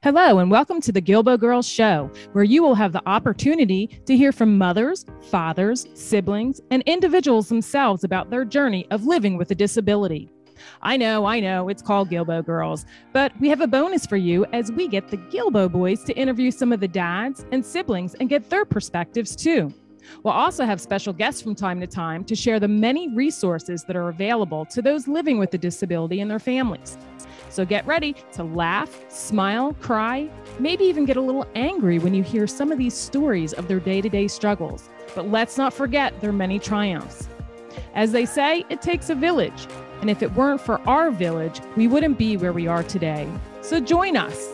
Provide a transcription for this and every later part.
Hello, and welcome to the Guilbault Girls Show, where you will have the opportunity to hear from mothers, fathers, siblings, and individuals themselves about their journey of living with a disability. I know, it's called Guilbault Girls, but we have a bonus for you as we get the Guilbault boys to interview some of the dads and siblings and get their perspectives too. We'll also have special guests from time to time to share the many resources that are available to those living with a disability and their families. So get ready to laugh, smile, cry, maybe even get a little angry when you hear some of these stories of their day-to-day struggles. But let's not forget their many triumphs. As they say, it takes a village. And if it weren't for our village, we wouldn't be where we are today. So join us.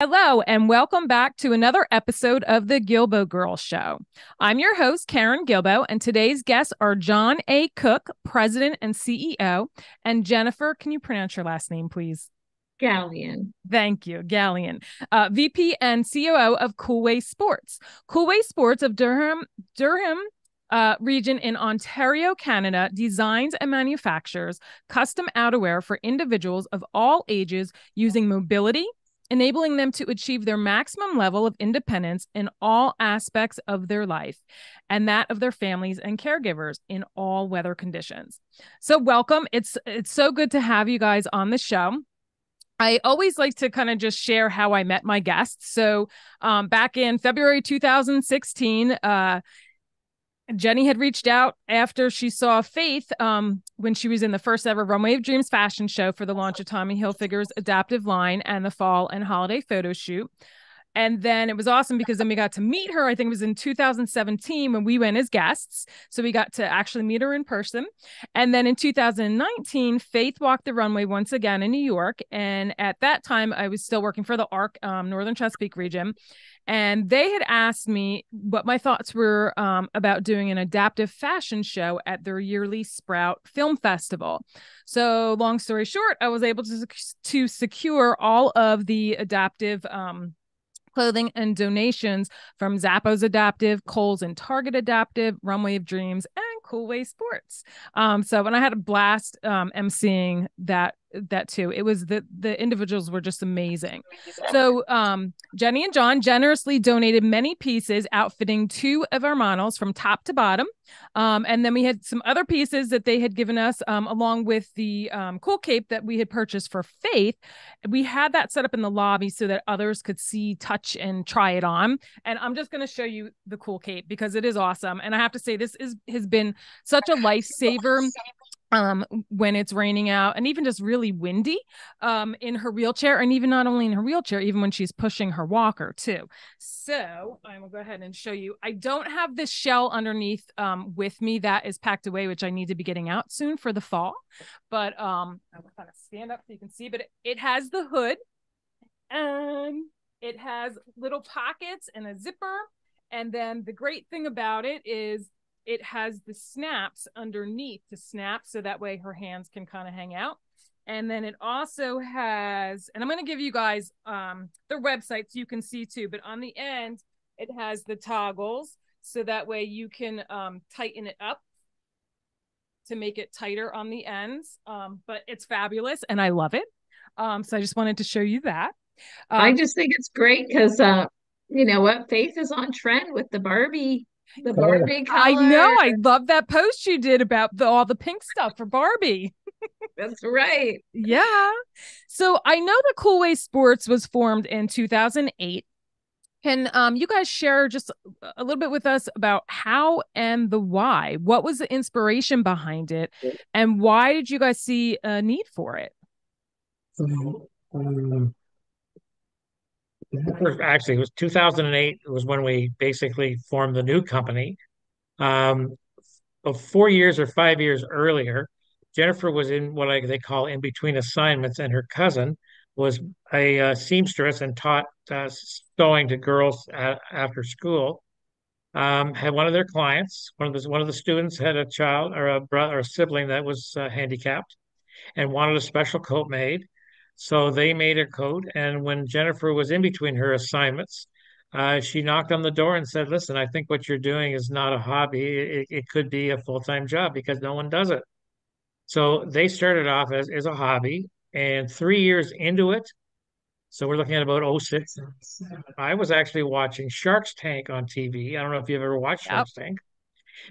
Hello, and welcome back to another episode of the Guilbault Girls Show. I'm your host, Karen Guilbault, and today's guests are John A. Cook, President and CEO, and Jennifer, can you pronounce your last name, please? Gallienne. Thank you, Gallienne. VP and COO of Koolway Sports. Koolway Sports of Durham region in Ontario, Canada, designs and manufactures custom outerwear for individuals of all ages using mobility, enabling them to achieve their maximum level of independence in all aspects of their life and that of their families and caregivers in all weather conditions. So welcome. It's so good to have you guys on the show. I always like to kind of just share how I met my guests. So back in February 2016, Jenny had reached out after she saw Faith when she was in the first ever Runway of Dreams fashion show for the launch of Tommy Hilfiger's adaptive line and the fall and holiday photo shoot. And then it was awesome because then we got to meet her. I think it was in 2017 when we went as guests. So we got to actually meet her in person. And then in 2019, Faith walked the runway once again in New York. And at that time, I was still working for the ARC, Northern Chesapeake region. And they had asked me what my thoughts were about doing an adaptive fashion show at their yearly Sprout Film Festival. So long story short, I was able to secure all of the adaptive clothing and donations from Zappos Adaptive, Kohl's and Target Adaptive, Runway of Dreams, and Koolway Sports. So when I had a blast emceeing that too, it was the individuals were just amazing. So Jenny and John generously donated many pieces outfitting two of our models from top to bottom. And then we had some other pieces that they had given us along with the cool cape that we had purchased for Faith. We had that set up in the lobby so that others could see, touch, and try it on. And I'm just going to show you the cool cape because it is awesome. And I have to say, this has been such a lifesaver when it's raining out and even just really windy in her wheelchair, and even not only in her wheelchair, even when she's pushing her walker too. So I will go ahead and show you. I don't have this shell underneath with me that is packed away, which I need to be getting out soon for the fall. But I will kind of stand up so you can see, but it has the hood and it has little pockets and a zipper. And then the great thing about it is it has the snaps underneath to snap so that way her hands can kind of hang out. And then it also has, and I'm going to give you guys their website so you can see too, but on the end, it has the toggles so that way you can tighten it up to make it tighter on the ends. But it's fabulous and I love it. So I just wanted to show you that. I just think it's great because you know what, Faith is on trend with the Barbie color. I know. I love that post you did about all the pink stuff for Barbie. That's right. Yeah. So I know that Koolway Sports was formed in 2008. Can you guys share just a little bit with us about how and the why? What was the inspiration behind it? And why did you guys see a need for it? Actually, it was 2008 was when we basically formed the new company. Um, 4 years or 5 years earlier, Jennifer was in what they call in between assignments, and her cousin was a seamstress and taught sewing to girls after school. Had one of their clients, one of the students had a child or a brother or a sibling that was handicapped and wanted a special coat made. So they made a coat. And when Jennifer was in between her assignments, she knocked on the door and said, "Listen, I think what you're doing is not a hobby. It could be a full-time job because no one does it." So they started off as a hobby. And 3 years into it, so we're looking at about '06. I was actually watching Shark's Tank on TV. I don't know if you've ever watched Yep. Shark's Tank,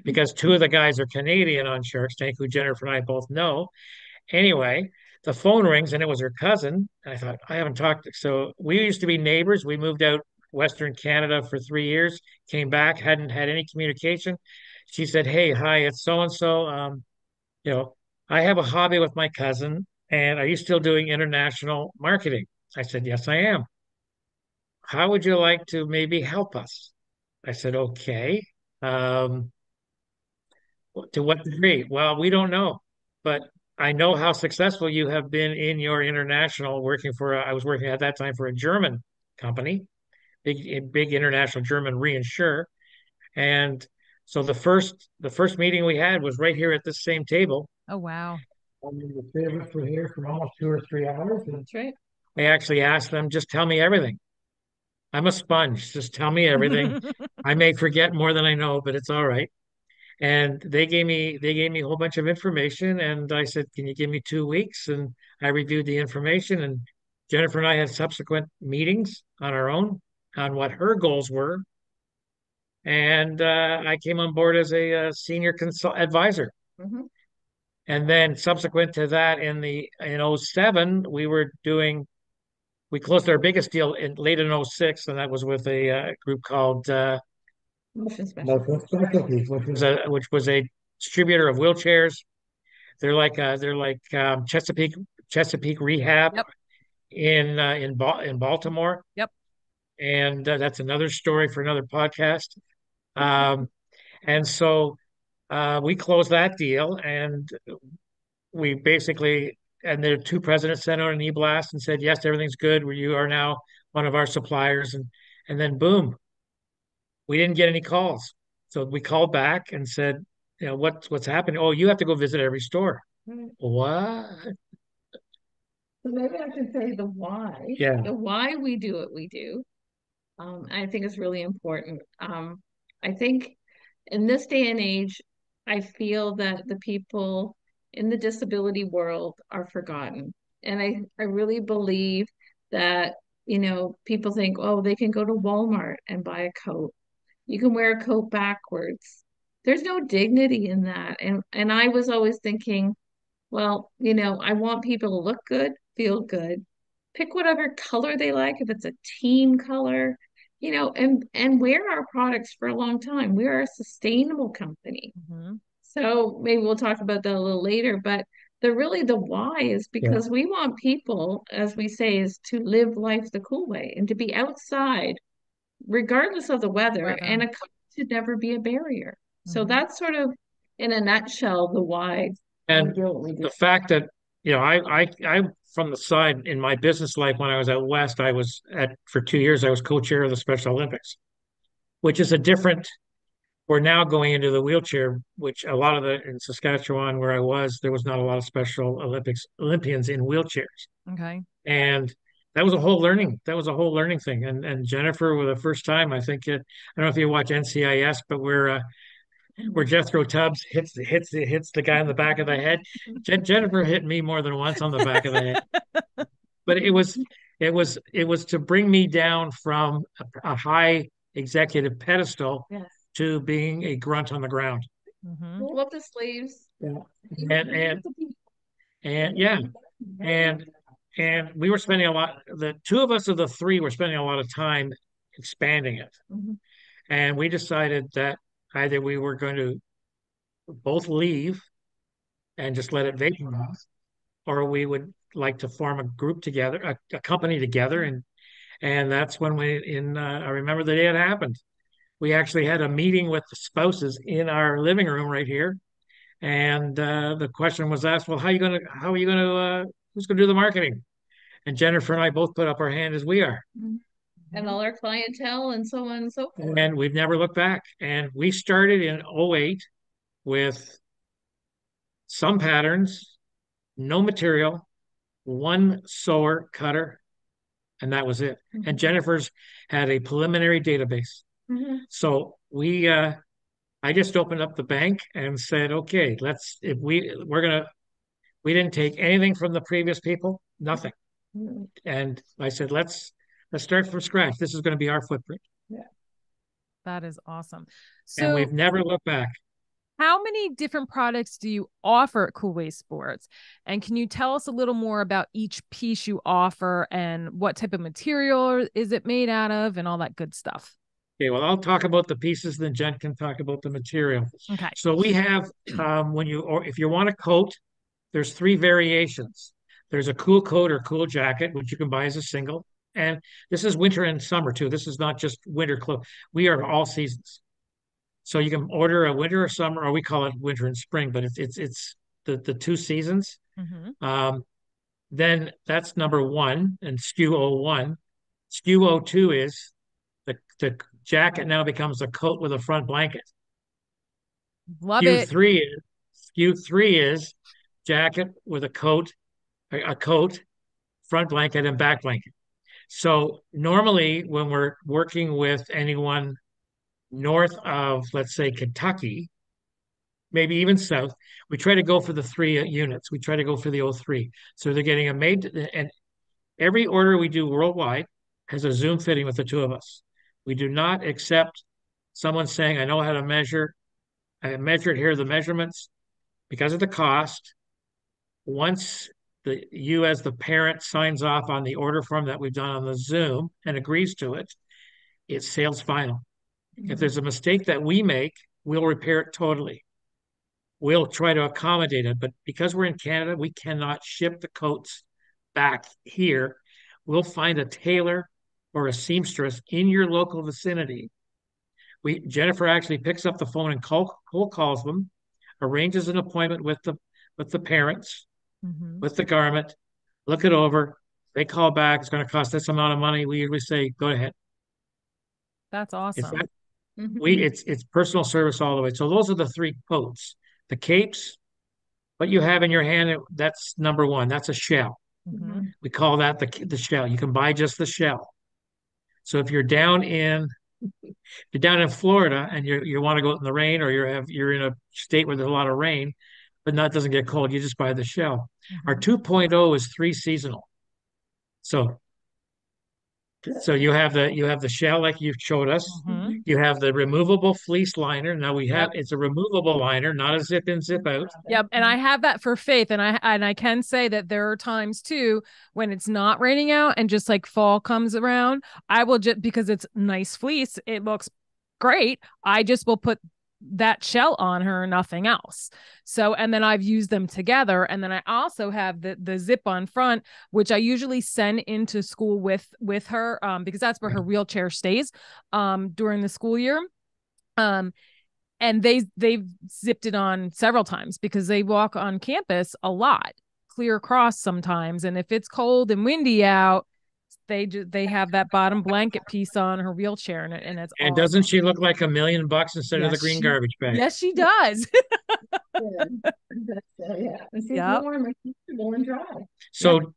because two of the guys are Canadian on Shark's Tank, who Jennifer and I both know. Anyway, the phone rings and it was her cousin. I thought, I haven't talked. So we used to be neighbors. We moved out Western Canada for 3 years, came back, hadn't had any communication. She said, "Hey, hi, it's so and so. You know, I have a hobby with my cousin, and are you still doing international marketing?" I said, "Yes, I am. How would you like to maybe help us?" I said, "Okay. Um, to what degree?" "Well, we don't know, but I know how successful you have been in your international working for, I was working at that time for a German company, big international German reinsurer. And so the first meeting we had was right here at this same table. Oh, wow. I mean, the three of us were here for almost 2 or 3 hours. And That's right. I actually asked them, just tell me everything. I'm a sponge. Just tell me everything. I may forget more than I know, but it's all right. And they gave me a whole bunch of information, and I said, "Can you give me 2 weeks?" And I reviewed the information, and Jennifer and I had subsequent meetings on our own on what her goals were, and I came on board as a, senior consult advisor. Mhm. And then subsequent to that, in '07, we closed our biggest deal in late in '06, and that was with a, group called, Motion special. Motion Specialties, which was a distributor of wheelchairs. They're like Chesapeake Rehab Yep. in Baltimore, Yep. and that's another story for another podcast. Um, and so we closed that deal, and we basically, and the two presidents sent out an e-blast and said, "Yes, everything's good. You are now one of our suppliers." And then boom, we didn't get any calls. So we called back and said, what's happening? "Oh, you have to go visit every store." Right. What? So maybe I can say the why. Yeah. The why we do what we do. I think is really important. I think in this day and age, I feel that the people in the disability world are forgotten. And I really believe that, people think, oh, they can go to Walmart and buy a coat. You can wear a coat backwards. There's no dignity in that. And I was always thinking, well, I want people to look good, feel good, pick whatever color they like, if it's a team color, and wear our products for a long time. We are a sustainable company. Mhm. So maybe we'll talk about that a little later, but the why is Yeah. because we want people, as we say, is to live life the cool way and to be outside regardless of the weather, and Weather. a coat should never be a barrier. So Mhm. that's sort of in a nutshell the why we And do what we do. the fact that, I from the side in my business life when I was out west, for 2 years, I was co-chair of the Special Olympics, which is a different. We're now going into the wheelchair, which a lot of in Saskatchewan where I was, there was not a lot of Special Olympians in wheelchairs. Okay. And that was a whole learning thing. And Jennifer, for the first time, I think I don't know if you watch NCIS, but where Jethro Tubbs hits the guy in the back of the head. Jennifer hit me more than once on the back of the head, but it was to bring me down from a high executive pedestal Yes. to being a grunt on the ground. Mhm. Roll up the sleeves. Yeah. And yeah, and we were spending a lot. The two of us of the three were spending a lot of time expanding it, Mhm. and we decided that either we were going to both leave and just let it vaporize, or we would like to form a group together, a company together, and that's when I remember the day it happened. We actually had a meeting with the spouses in our living room right here, and the question was asked, "Well, how are you gonna, who's gonna do the marketing?" And Jennifer and I both put up our hand as we are. Mhm. And all our clientele and so on and so forth. And we've never looked back. And we started in '08 with some patterns, no material, one sewer cutter, and that was it. And Jennifer's had a preliminary database. Mhm. So I just opened up the bank and said, "Okay, we're gonna We didn't take anything from the previous people, nothing. Mhm. And I said, let's start from scratch. This is going to be our footprint. Yeah. That is awesome. And So we've never looked back. how many different products do you offer at Koolway Sports? And can you tell us a little more about each piece you offer and what type of material is it made out of and all that good stuff? Okay, well, I'll talk about the pieces, then Jen can talk about the material. Okay. So we have when you or if you want a coat, there's three variations. There's a cool coat or cool jacket, which you can buy as a single. And this is winter and summer too. This is not just winter clothes. We are all seasons. So you can order a winter or summer, or we call it winter and spring, but it's the two seasons. Mm-hmm. Then that's number one, and SKU O1. SKU O2 is the jacket now becomes a coat with a front blanket. Love SKU it. three is SKU three is jacket with a coat, front blanket, and back blanket. So normally when we're working with anyone north of, let's say, Kentucky, maybe even south, we try to go for the three units. We try to go for the O3. So they're getting a made, and every order we do worldwide has a Zoom fitting with the two of us. We do not accept someone saying, I know how to measure. I measured, here are the measurements. Because of the cost, once you as the parent signs off on the order form that we've done on the Zoom and agrees to it, it's sales final. If there's a mistake that we make, we'll repair it totally. We'll try to accommodate it, but because we're in Canada, we cannot ship the coats back here. We'll find a tailor or a seamstress in your local vicinity. Jennifer actually picks up the phone and cold calls them, arranges an appointment with the parents, Mm-hmm. with the garment, look it over. They call back, it's going to cost this amount of money. We usually say, go ahead. That's In awesome. fact, it's personal service all the way. So those are the three coats. The capes, what you have in your hand, that's number one. That's a shell. Mm-hmm. We call that the shell. You can buy just the shell. So if you're down in Florida and you want to go out in the rain, or you're in a state where there's a lot of rain, but not doesn't get cold, you just buy the shell. Our Mm-hmm. 2.0 is three seasonal. So you have the shell like you showed us. Mm-hmm. You have the removable fleece liner. Now Yep. it's a removable liner, not a zip in, zip out. Yep. And I have that for Faith. And I can say that there are times too when it's not raining out and just like fall comes around. I will just, because it's nice fleece, it looks great. I just will put that shell on her, nothing else. So, and then I've used them together. And then I also have the zip on front, which I usually send into school with her, because that's where her wheelchair stays during the school year. And they've zipped it on several times because they walk on campus a lot, clear across sometimes. And if it's cold and windy out, they have that bottom blanket piece on her wheelchair, and it's And awesome. doesn't she look like $1,000,000 instead of the green garbage bag? Yes, she does. Yeah. And she's Yep. warm and comfortable and dry. So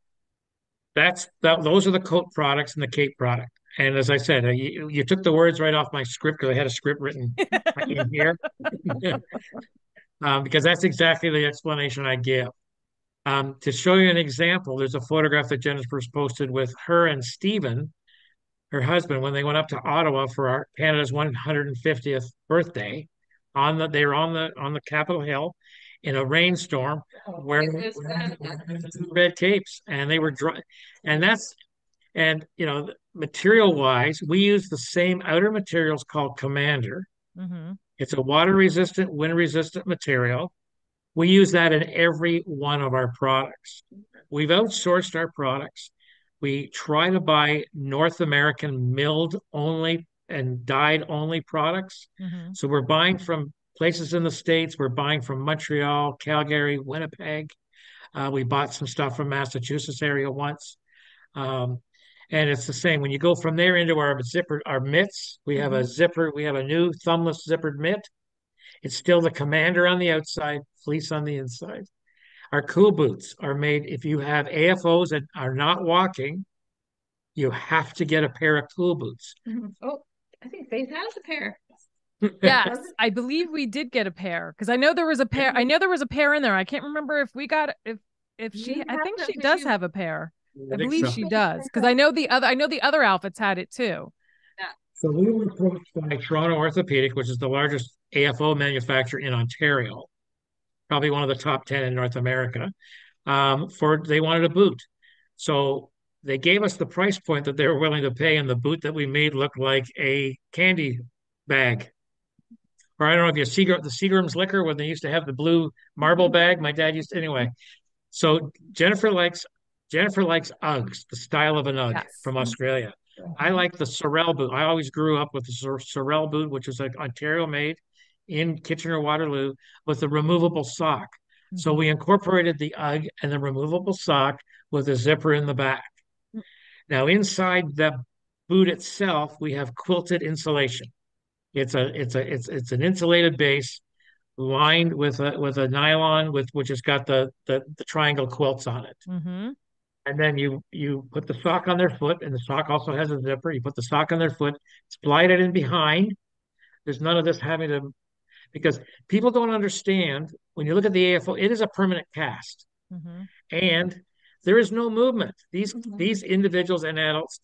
those are the coat products and the cape product. And as I said, you took the words right off my script because I had a script written in here. Because that's exactly the explanation I give. To show you an example, there's a photograph that Jennifer's posted with her and Stephen, her husband, when they went up to Ottawa for our Canada's 150th birthday. They were on the Capitol Hill in a rainstorm wearing red capes, and they were dry. And material wise, we use the same outer materials called Commander. Mm-hmm. It's a water resistant, wind resistant material. We use that in every one of our products. We've outsourced our products. We try to buy North American milled only and dyed only products. Mm-hmm. So we're buying from places in the States. We're buying from Montreal, Calgary, Winnipeg. We bought some stuff from Massachusetts area once. And it's the same. When you go from there into our mitts, we have a zipper. We have a new thumbless zippered mitt. It's still the Commander on the outside, fleece on the inside. Our cool boots are made, if you have AFOs that are not walking, you have to get a pair of cool boots. Oh, I think Faith has a pair. Yes, I believe we did get a pair because I know there was a pair. I know there was a pair in there. I can't remember if we got if I think to, she because does you, have a pair. I I think believe so. she does because I know the other outfits had it too. yeah. So we were approached by Toronto Orthopedic, which is the largest AFO manufacturer in Ontario, probably one of the top 10 in North America. For they wanted a boot. So they gave us the price point that they were willing to pay, and the boot that we made looked like a candy bag. Or I don't know if you see the Seagram's liquor when they used to have the blue marble bag. My dad used to, anyway. So Jennifer likes Uggs, the style of an Ugg Yes. from Australia. I like the Sorel boot. I always grew up with the Sorel boot, which was like Ontario made in Kitchener Waterloo with the removable sock. So Mhm. we incorporated the Ugg and the removable sock with a zipper in the back. Now inside the boot itself, we have quilted insulation. It's an insulated base lined with a nylon with which has got the triangle quilts on it. Mhm. And then you put the sock on their foot, and the sock also has a zipper. You put the sock on their foot, slide it in behind. There's none of this having to because people don't understand when you look at the AFO, it is a permanent cast, Mhm. and there is no movement. These individuals and adults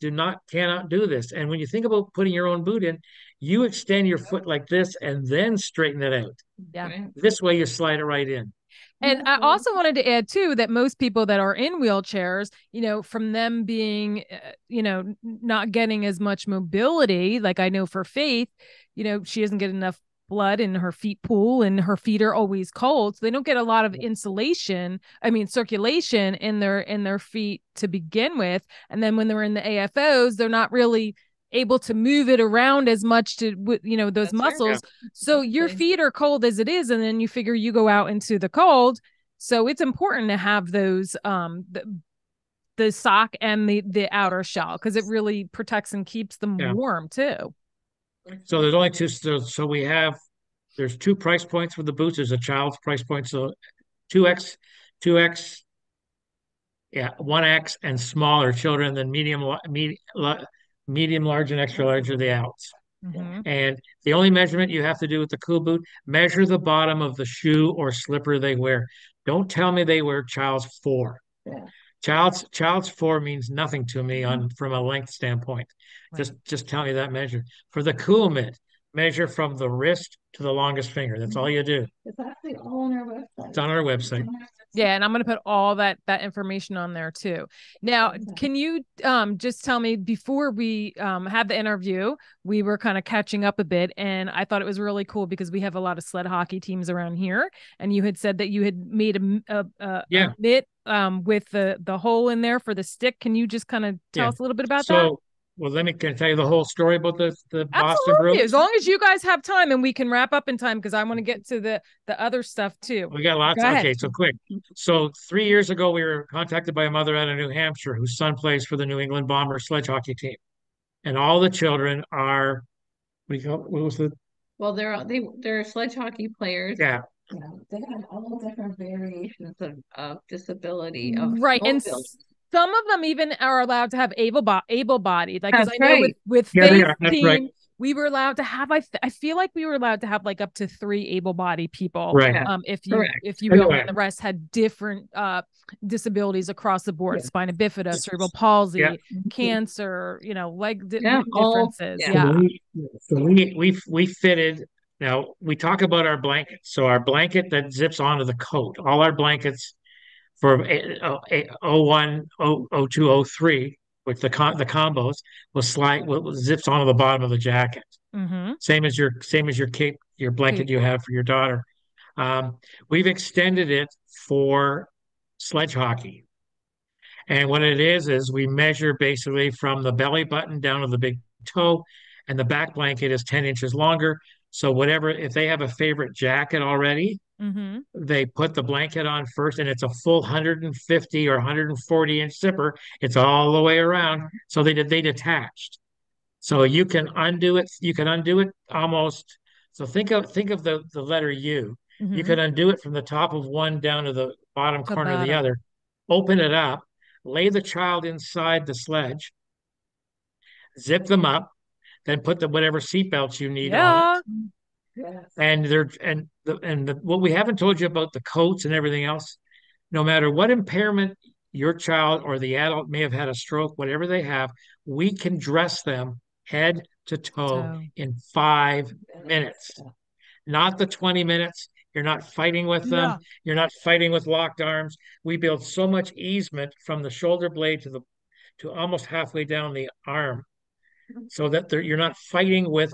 cannot do this. And when you think about putting your own boot in, you extend your foot like this and then straighten it out. Yeah. Right. This way, you slide it right in. And I also wanted to add too that most people that are in wheelchairs, from them being, not getting as much mobility, like I know for Faith, she doesn't get enough blood in her feet pool and her feet are always cold. So they don't get a lot of circulation in their feet to begin with. And then when they're in the AFOs, they're not really able to move it around as much to those That's right. Yeah. muscles. So your feet are cold as it is, and then you figure you go out into the cold. So it's important to have those the sock and the outer shell because it really protects and keeps them Yeah. warm too. So there's only two. So there's two price points for the boots. There's a child's price point. So 2X, 2X, yeah, 1X and smaller children, then medium, large, and extra large are the outs. Mm-hmm. And the only measurement you have to do with the cool boot, measure the bottom of the shoe or slipper they wear. Don't tell me they wear child's 4. Yeah. Child's 4 means nothing to me on from a length standpoint. Right. Just tell me that measure. For the cool mitt, measure from the wrist to the longest finger. That's all you do. It's actually all on our website. It's on our website. Yeah, and I'm going to put all that information on there too. Now, can you just tell me before we had the interview, we were kind of catching up a bit, and I thought it was really cool because we have a lot of sled hockey teams around here, and you had said that you had made a mitt with the hole in there for the stick. Can you just kind of tell us a little bit about that? Well, can I tell you the whole story about the Boston Absolutely. As Bruins? long as you guys have time and we can wrap up in time because I want to get to the other stuff too. We got lots. Go ahead. Okay, so quick. So 3 years ago, we were contacted by a mother out of New Hampshire whose son plays for the New England Bombers sledge hockey team, and all the children are what was the Well, they're sledge hockey players. yeah. Yeah, they have all different variations of disability of Right. And mobility. some of them even are allowed to have able-bodied. Like, because I know right. with Yeah, they Faith's are. That's team, right. we were allowed to have, I feel like we were allowed to have like up to 3 able-bodied people. Right. Yeah. If Correct. you will, Anyway. and the rest had different disabilities across the board, Yeah. spina bifida, cerebral palsy, Yeah. cancer, leg Yeah, all- differences. yeah. Yeah. So we fitted. Now we talk about our blanket. So our blanket that zips onto the coat. All our blankets for 01, 02, 03, which the combos will zips onto the bottom of the jacket. Mm-hmm. Same as your cape, your blanket you have for your daughter. We've extended it for sledge hockey. And what it is we measure basically from the belly button down to the big toe, and the back blanket is 10 inches longer. So if they have a favorite jacket already, Mm-hmm. they put the blanket on first, and it's a full 150 or 140-inch zipper. It's all the way around. So they detached. So you can undo it. You can undo it almost. So think of the letter U. Mm-hmm. You can undo it from the top of one down to the bottom corner of the other. Open it up, lay the child inside the sledge, zip them up, then put whatever seatbelts you need on it. Yes. And what we haven't told you about the coats and everything else. no matter what impairment your child or the adult may have had a stroke, whatever they have, we can dress them head to toe So, in 5 minutes, not the 20 minutes. You're not fighting with them. yeah. You're not fighting with locked arms. We build so much easement from the shoulder blade to almost halfway down the arm so that you're not fighting with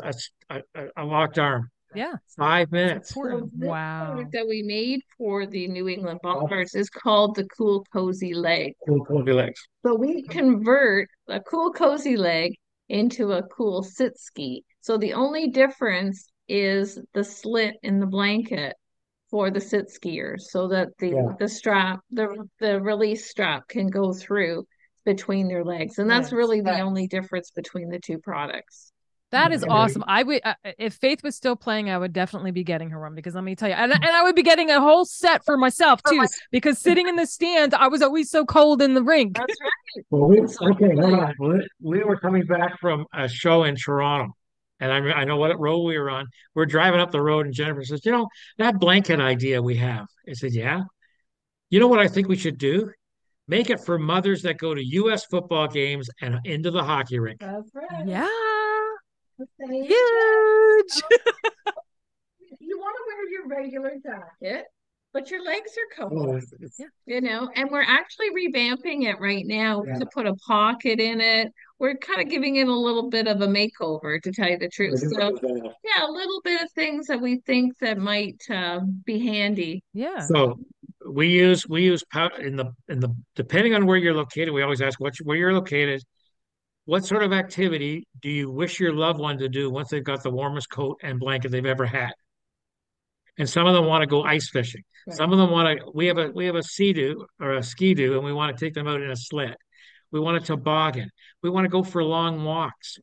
a locked arm. Yeah. 5 minutes. So Important. this Wow. product that we made for the New England Bombers is called the Cool Cozy Leg. Cool, cool legs. So we convert a cool cozy leg into a cool sit ski. So the only difference is the slit in the blanket for the sit skiers so that the strap, the release strap can go through between their legs. And that's really the only difference between the two products. That is awesome. I would, if Faith was still playing, I would definitely be getting her one because let me tell you, and I would be getting a whole set for myself too, because sitting in the stands, I was always so cold in the rink. That's right. Well, okay, hold on. We were coming back from a show in Toronto, and I know what road we were on. We're driving up the road, and Jennifer says, "You know, that blanket idea we have." I said, "Yeah. You know what I think we should do? Make it for mothers that go to U.S. football games and into the hockey rink." That's right. Yeah. Huge. Huge. You want to wear your regular jacket, but your legs are covered. Oh, You know, and we're actually revamping it right now to put a pocket in it. We're kind of giving it a little bit of a makeover, to tell you the truth. So, yeah, a little bit of things that we think that might be handy. Yeah. So we use in the depending on where you're located, we always ask where you're located. What sort of activity do you wish your loved one to do once they've got the warmest coat and blanket they've ever had? And some of them want to go ice fishing. Some of them want to. We have a sea-doo or a ski-doo, and we want to take them out in a sled. We want a toboggan. We want to go for long walks,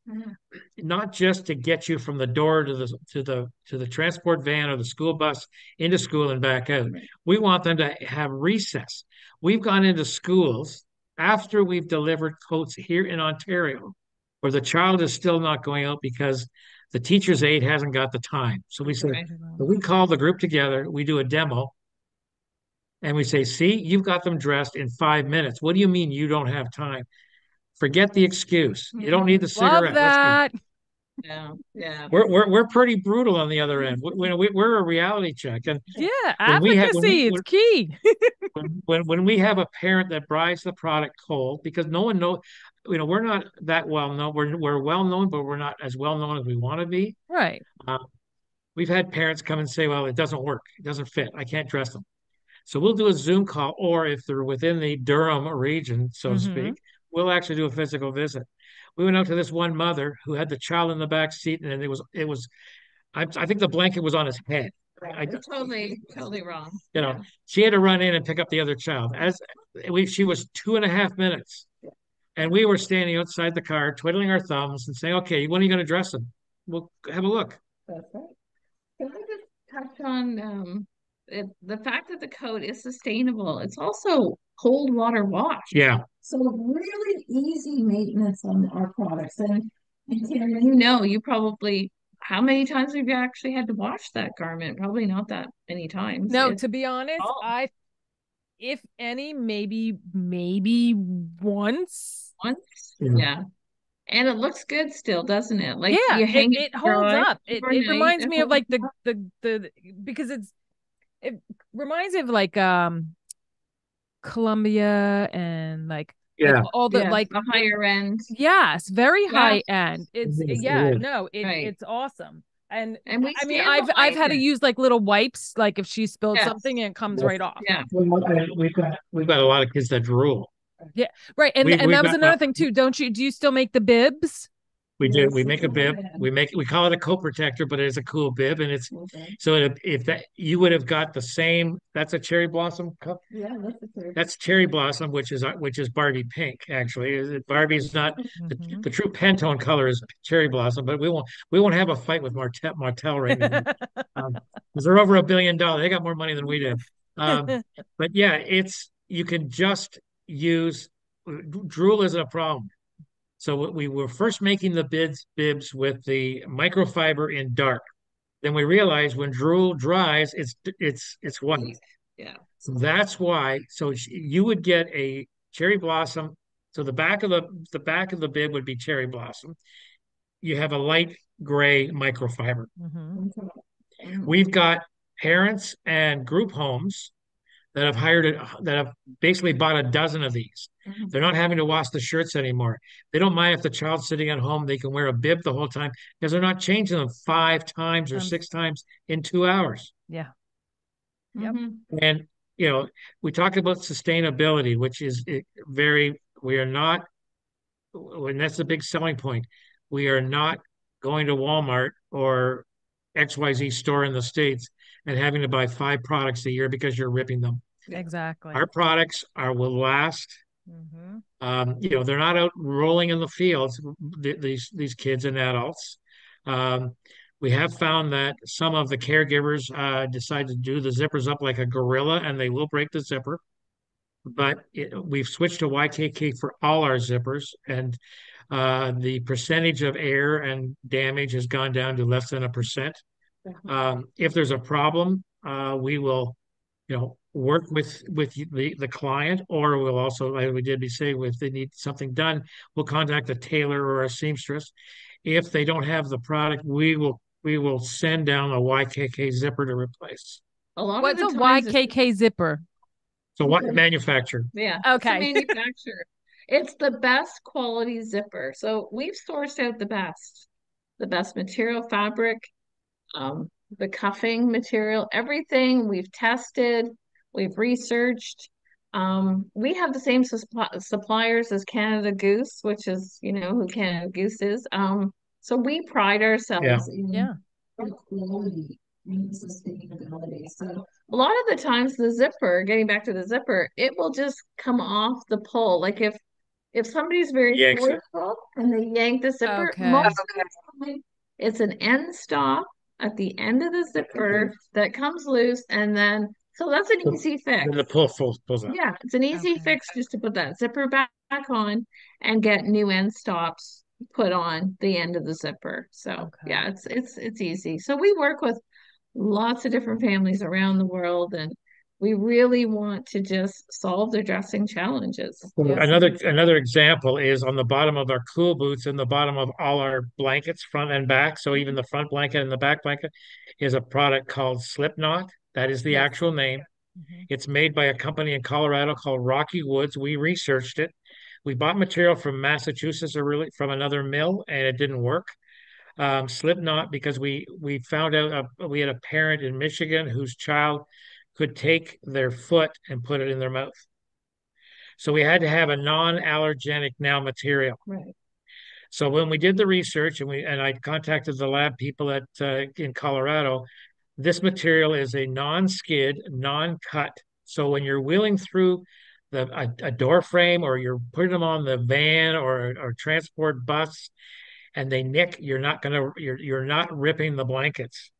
not just to get you from the door to the transport van or the school bus into school and back out. We want them to have recess. We've gone into schools after we've delivered coats here in Ontario, where the child is still not going out because the teacher's aide hasn't got the time. So we say, we call the group together, we do a demo, and we say, see, you've got them dressed in 5 minutes. What do you mean you don't have time? Forget the excuse. You don't need the cigarette. Love that. Yeah, yeah. We're pretty brutal on the other end. We're a reality check, and Yeah, when advocacy, it's key. when we have a parent that buys the product cold, because no one knows, we're not that well known. We're well known, but we're not as well known as we want to be. Right. We've had parents come and say, "Well, it doesn't work. It doesn't fit. I can't dress them." So we'll do a Zoom call, or if they're within the Durham region, so to speak, we'll actually do a physical visit. We went out to this one mother who had the child in the back seat, and it was. I think the blanket was on his head. Totally wrong. She had to run in and pick up the other child. She was 2.5 minutes, and we were standing outside the car, twiddling our thumbs and saying, "Okay, when are you going to dress them? We'll have a look." That's right. Can I just touch on the fact that the coat is sustainable? It's also cold water wash. Yeah. So really easy maintenance on our products. And Karen, you probably, how many times have you actually had to wash that garment? Probably not that many times. No, to be honest, if any, maybe once. Yeah. And it looks good still, doesn't it? Like yeah, you hang it holds up. It reminds me of like the because it reminds me of like Columbia and like all the like the higher end. Yes, very high end. It's Right. it's awesome. And we I mean I've had to use like little wipes, like if she spilled something and it comes right off. Yeah. We've got a lot of kids that drool. Yeah, right. And that was another thing too. Do you still make the bibs? We do. We make a bib. We call it a coat protector, but it's a cool bib, and it's so if that you would have got the same. That's a cherry blossom cup. Yeah, that's cherry blossom, which is Barbie pink. Actually, Barbie's not the true Pantone color is cherry blossom, but we won't have a fight with Martell right now because they're over $1 billion. They got more money than we do. But yeah, you can just use drool isn't a problem. So we were first making the bibs with the microfiber in dark. Then we realized when drool dries, it's white. Yeah. So that's why. So you would get a cherry blossom. So the back of the bib would be cherry blossom. You have a light gray microfiber. Mm-hmm. We've got parents and group homes that have hired it, that have basically bought a dozen of these. They're not having to wash the shirts anymore. They don't mind if the child's sitting at home, they can wear a bib the whole time because they're not changing them 5 times or 6 times in 2 hours. Yeah. Yep. Mm-hmm. And, you know, we talked about sustainability, which is we are not, and that's a big selling point. We are not going to Walmart or XYZ store in the States and having to buy 5 products a year because you're ripping them. Exactly. Our products will last. Mm-hmm. They're not out rolling in the fields, these kids and adults. We have found that some of the caregivers decide to do the zippers up like a gorilla, and they will break the zipper. But we've switched to YKK for all our zippers, and the percentage of air and damage has gone down to less than 1%. If there's a problem, we will work with the client, or we'll also, like we did say, if they need something done, we'll contact a tailor or a seamstress. If they don't have the product, we will send down a YKK zipper to replace. A lot of What's the a times YKK zipper? So what manufacturer? yeah, it's a Okay. manufacturer. It's the best quality zipper. So we've sourced out the best material, fabric, the cuffing material, everything we've tested, we've researched. We have the same suppliers as Canada Goose, which is, who Canada Goose is. So we pride Yeah. ourselves in Yeah. the quality and sustainability. So a lot of the times the zipper, getting back to the zipper, it will just come off the pull. Like if somebody's very Yanks it. forceful and they yank the zipper, Okay. most of the time it's an end stop at the end of the zipper that comes loose, and then so that's an easy fix. And the pulls out. Yeah, it's an easy Okay. fix just to put that zipper back on and get new end stops put on the end of the zipper. So Okay. yeah, it's easy. So we work with lots of different families around the world, and we really want to just solve their dressing challenges. Yeah. Another example is on the bottom of our cool boots and the bottom of all our blankets, front and back. So even the front blanket and the back blanket is a product called Slipknot. That is the Yes. actual name. Mm-hmm. It's made by a company in Colorado called Rocky Woods. We researched it. We bought material from Massachusetts, or really from another mill, and it didn't work. Slipknot, because we found out we had a parent in Michigan whose child could take their foot and put it in their mouth. So we had to have a non-allergenic now material. Right. So when we did the research and I contacted the lab people in Colorado, this material is a non-skid, non-cut. So when you're wheeling through a door frame, or you're putting them on the van or transport bus, and they nick, you're not ripping the blankets.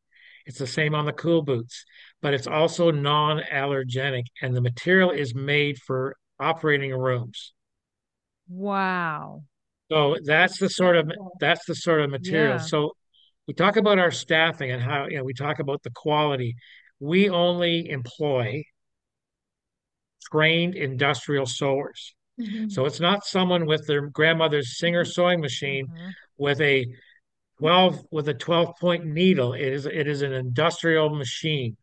It's the same on the cool boots, but it's also non-allergenic, and the material is made for operating rooms. Wow. So that's the sort of material. Yeah. So we talk about our staffing and how, we talk about the quality. We only employ trained industrial sewers. Mhm. So it's not someone with their grandmother's Singer sewing machine Mm-hmm. with a 12-point needle. It is an industrial machine.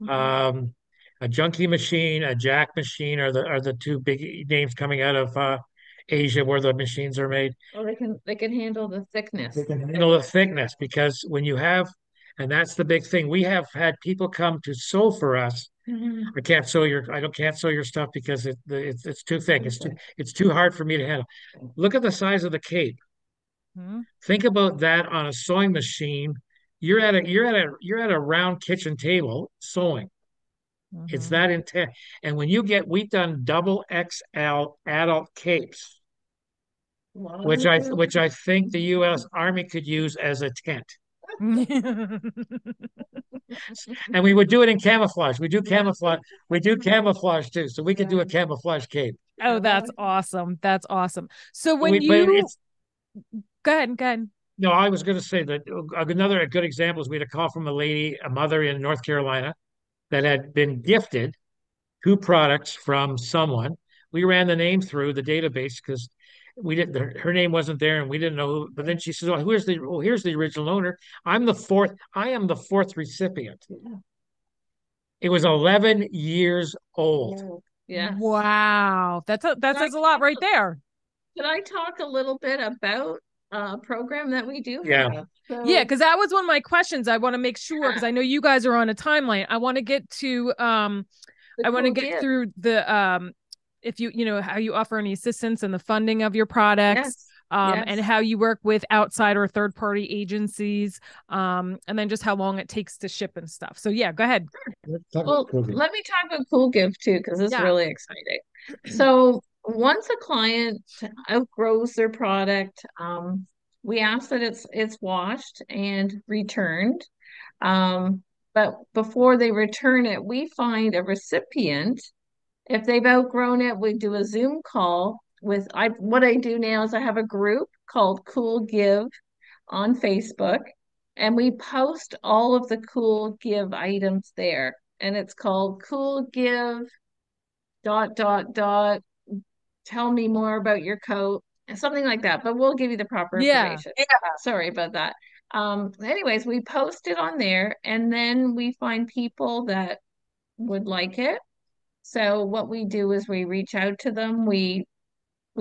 Mhm. A junkie machine, a jack machine are the two big names coming out of Asia where the machines are made. Well, they can handle the thickness. They can handle the thickness, because and that's the big thing. We have had people come to sew for us. Mhm. I don't can't sew your stuff because it's too thick. It's too hard for me to handle. Look at the size of the cape. Mm-hmm. Think about that on a sewing machine. You're at a round kitchen table sewing. It's Mm-hmm. that intense. And we've done double XL adult capes, which I think the U.S. Army could use as a tent. And we would do it in camouflage. We do camouflage. We do camouflage too. So we could do a camouflage cape. Oh, that's awesome. That's awesome. So when But you it's go ahead, go ahead. No, I was going to say that another good example is we had a call from a mother in North Carolina that had been gifted two products from someone. We ran the name through the database because we didn't. Her name wasn't there, and we didn't know who. But then she says, "Oh, here's the original owner. I'm the fourth. I am the fourth recipient." It was 11 years old. Yes. Wow. That says a lot right there. Can I talk a little bit about a program that we do Yeah. have? So, Yeah, because that was one of my questions. I want to make sure, because I know you guys are on a timeline. I want to get to I want to get through the if you know how you offer any assistance and the funding of your products. Yes. And how you work with outside or third party agencies, and then just how long it takes to ship and stuff. So yeah, go ahead. Well, let me talk about Koolgive too, because it's really exciting. So once a client outgrows their product, we ask that it's washed and returned. But before they return it, we find a recipient. If they've outgrown it, we do a Zoom call with what I do now is I have a group called Koolgive on Facebook, and we post all of the Koolgive items there. And it's called Koolgive dot dot dot. Tell me more about your coat, something like that. But we'll give you the proper information. Yeah. Sorry about that. Anyways, we post it on there, and then we find people that would like it. So what we do is we reach out to them. We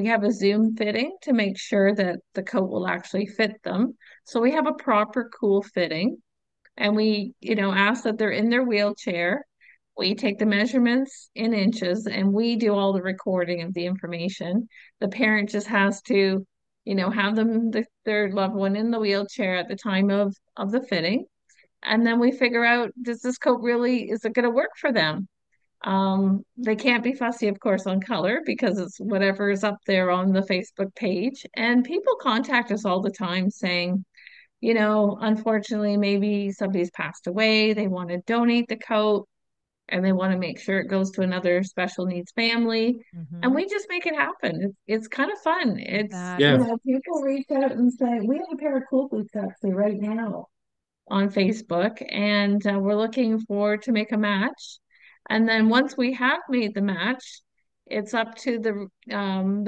have a Zoom fitting to make sure that the coat will actually fit them. So we have a proper cool fitting, and we, ask that they're in their wheelchair. We take the measurements in inches, and we do all the recording of the information. The parent just has to, have their loved one in the wheelchair at the time of the fitting. And then we figure out, does this coat is it going to work for them? They can't be fussy, of course, on color because it's whatever is up there on the Facebook page. And people contact us all the time saying, unfortunately, maybe somebody's passed away. They want to donate the coat and they want to make sure it goes to another special needs family. And we just make it happen. It's kind of fun. People reach out and say, we have a pair of cool boots actually right now on Facebook, and we're looking for to make a match. And then once we have made the match, it's up to the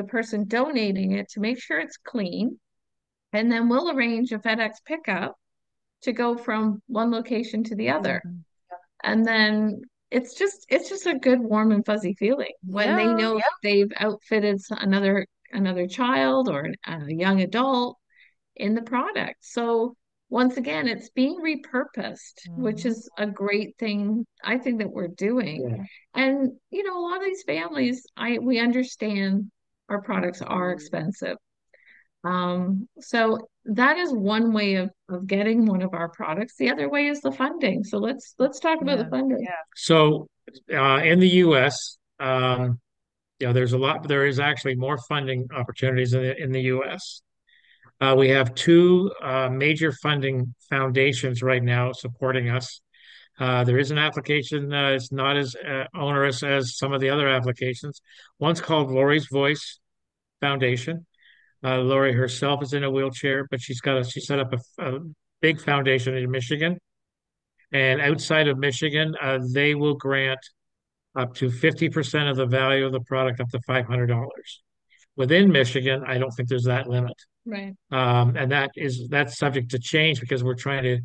person donating it to make sure it's clean. And then we'll arrange a FedEx pickup to go from one location to the other. And then it's just a good, warm and fuzzy feeling when they know they've outfitted another child or a young adult in the product. So once again, it's being repurposed, which is a great thing I think that we're doing. And a lot of these families, we understand our products are expensive. So that is one way of getting one of our products. The other way is the funding. So let's talk about the funding. So in the US, there is actually more funding opportunities in the US. We have two major funding foundations right now supporting us. There is an application. It's not as onerous as some of the other applications. One's called Lori's Voice Foundation. Lori herself is in a wheelchair, but she set up a big foundation in Michigan. And outside of Michigan, they will grant up to 50% of the value of the product, up to $500. Within Michigan, I don't think there's that limit. Right. And that's subject to change because we're trying to,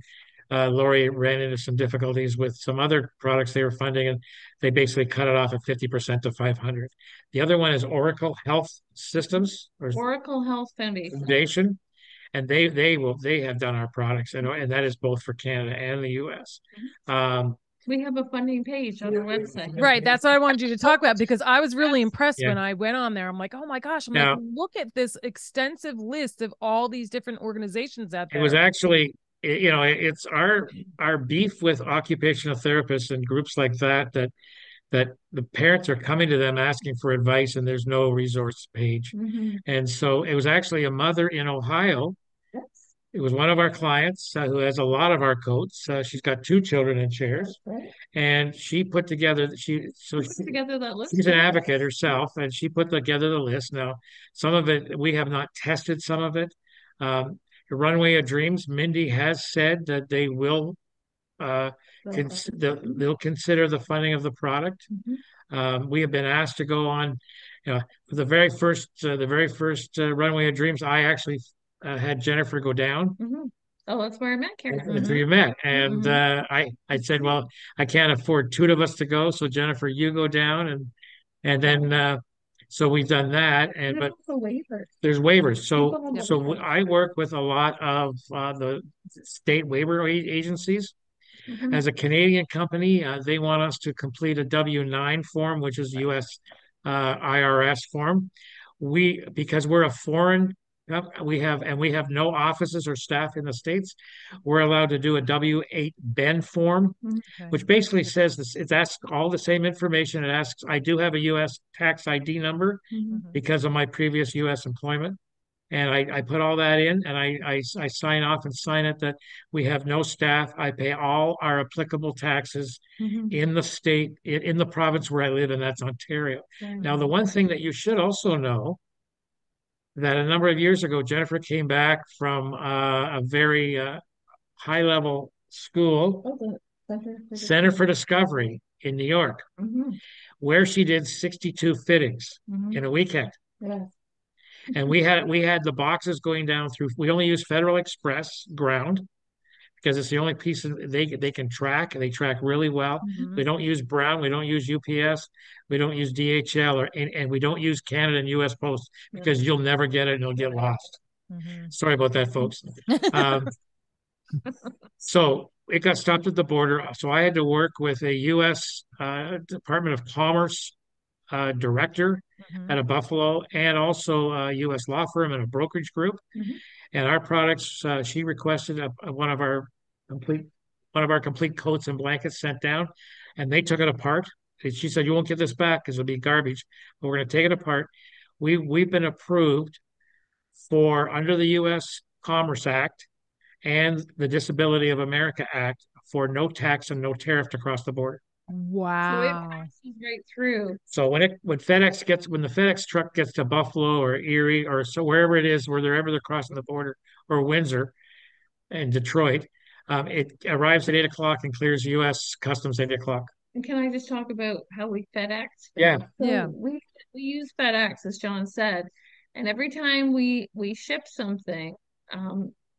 Lori ran into some difficulties with some other products they were funding, and they basically cut it off at 50% to 500. The other one is Oracle Health Systems or Oracle Health Foundation, and they have done our products, and that is both for Canada and the US. We have a funding page on our website. Right. That's what I wanted you to talk about, because I was really impressed when I went on there. I'm like, oh my gosh. Like, look at this extensive list of all these different organizations out there. It was actually, it's our beef with occupational therapists and groups like that the parents are coming to them asking for advice and there's no resource page. And so it was actually a mother in Ohio. It was one of our clients who has a lot of our coats. She's got two children in chairs, and she put together. She's an advocate herself, and she put together the list. Now, some of it we have not tested. Some of it, the Runway of Dreams. Mindy has said that they will they'll consider the funding of the product. We have been asked to go on, for the very first Runway of Dreams. I actually had Jennifer go down. Mm-hmm. Oh, that's where I met Karen. That's where you met, and I said, well, I can't afford two of us to go, so Jennifer, you go down, and then so we've done that, and but waivers. there's waivers. People have So waivers. I work with a lot of the state waiver agencies. Mhm. As a Canadian company, they want us to complete a W-9 form, which is U.S. IRS form. Because we're a foreign, we have no offices or staff in the States. We're allowed to do a W-8 bend form, Okay. which basically says this. It asks all the same information. It asks, I do have a U.S. tax ID number because of my previous U.S. employment. And I put all that in, and I sign off and sign it that we have no staff. I pay all our applicable taxes in the state, in the province where I live, and that's Ontario. Now, the one thing that you should also know that a number of years ago, Jennifer came back from a very high level school, Center for Discovery in New York, where she did 62 fittings in a weekend. Yes. And we had the boxes going down through. We only use Federal Express ground because it's the only piece they can track. They track really well. We don't use Brown. We don't use UPS. We don't use DHL and we don't use Canada and US Post because you'll never get it and you'll get lost. Sorry about that, folks. So it got stopped at the border. So I had to work with a U.S. Department of Commerce director out of Buffalo, and also a U.S. law firm and a brokerage group. And our products, she requested one of our complete coats and blankets sent down, and they took it apart. She said, "You won't get this back because it'll be garbage, but we're going to take it apart." We've been approved for under the U.S. Commerce Act and the Disability of America Act for no tax and no tariff to cross the border. So it Wow. passes right through. So when the FedEx truck gets to Buffalo or Erie or so wherever it is, wherever they're crossing the border, or Windsor and Detroit, it arrives at 8 o'clock and clears U.S. Customs at 8 o'clock. And can I just talk about how we FedEx? Yeah. So Yeah. we use FedEx, as John said, and every time we ship something,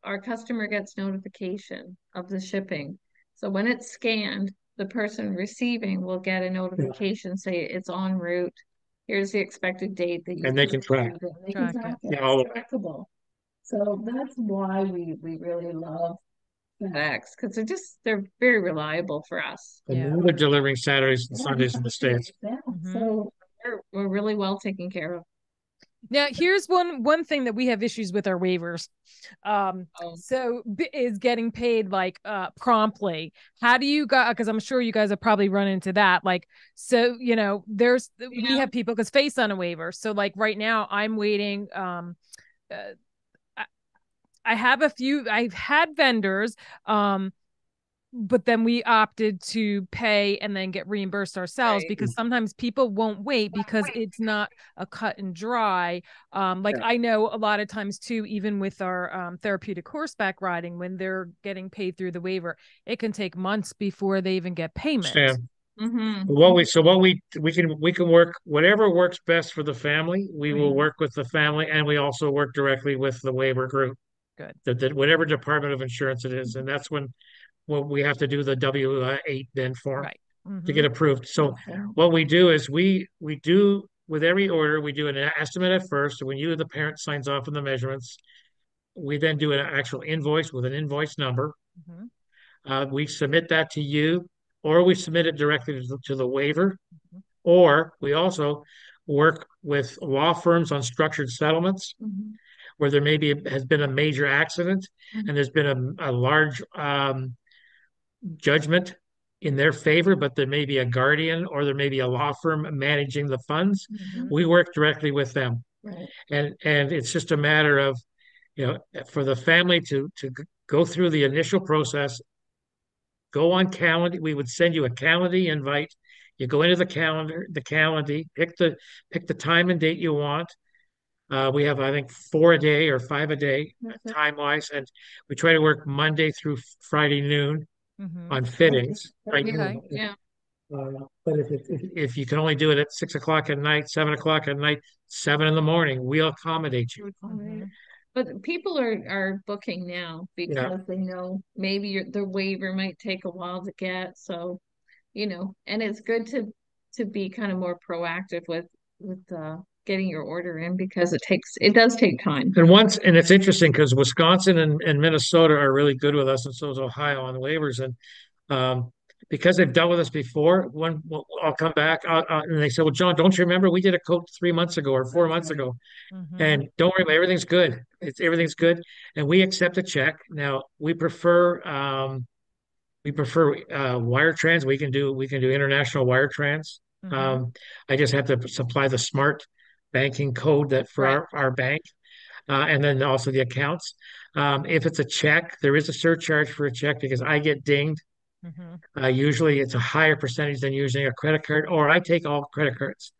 our customer gets notification of the shipping. So when it's scanned, the person receiving will get a notification say it's en route. Here's the expected date that you And they can track. receive it. And they Track can track it. it. Yeah, all It's trackable. So that's why we really love FedEx, because they're very reliable for us. And they're delivering Saturdays and Sundays in the States. Yeah. So we're really well taken care of. Now, here's one thing that we have issues with our waivers. So is getting paid like promptly. How do you guys, because I'm sure you guys have probably run into that. Like, so we have people because face on a waiver. So like right now I'm waiting. I've had vendors, but then we opted to pay and then get reimbursed ourselves because sometimes people won't wait because it's not a cut and dry. I know a lot of times too, even with our therapeutic horseback riding, when they're getting paid through the waiver, it can take months before they even get payment. We can work whatever works best for the family. We will work with the family, and we also work directly with the waiver group. Good. Whatever Department of Insurance it is, and that's when we have to do the W-8 then form to get approved. So what we do is we do with every order, we do an estimate at first. So when the parent signs off on the measurements, we then do an actual invoice with an invoice number. We submit that to you, or we submit it directly to the waiver, or we also work with law firms on structured settlements where there has been a major accident and there's been a large judgment in their favor, but there may be a guardian or there may be a law firm managing the funds. We work directly with them. And it's just a matter of, for the family to go through the initial process, go on Calendly. We would send you a Calendly invite. You go into the Calendly, pick the time and date you want. We have, I think, 4 a day or 5 a day time wise, and we try to work Monday through Friday noon on fittings. Okay. Yeah. But if you can only do it at 6 o'clock at night, 7 o'clock at night, 7 in the morning, we'll accommodate you. Mhm. But people are booking now Yeah. because they know maybe the waiver might take a while to get. So, and it's good to be kind of more proactive with getting your order in because it does take time. And it's interesting because Wisconsin and Minnesota are really good with us, and so is Ohio on waivers. And because they've dealt with us before, I'll come back and they say, "Well, John, don't you remember we did a coat 3 months ago or 4 months ago?" Mhm. And don't worry about it, everything's good. Everything's good, and we accept a check. Now we prefer wire trans. We can do international wire trans. Mhm. Um, I just have to supply the smart banking code that for Right. our bank, and then also the accounts. If it's a check, there is a surcharge for a check because I get dinged. Mhm. Usually, it's a higher percentage than using a credit card, or I take all credit cards.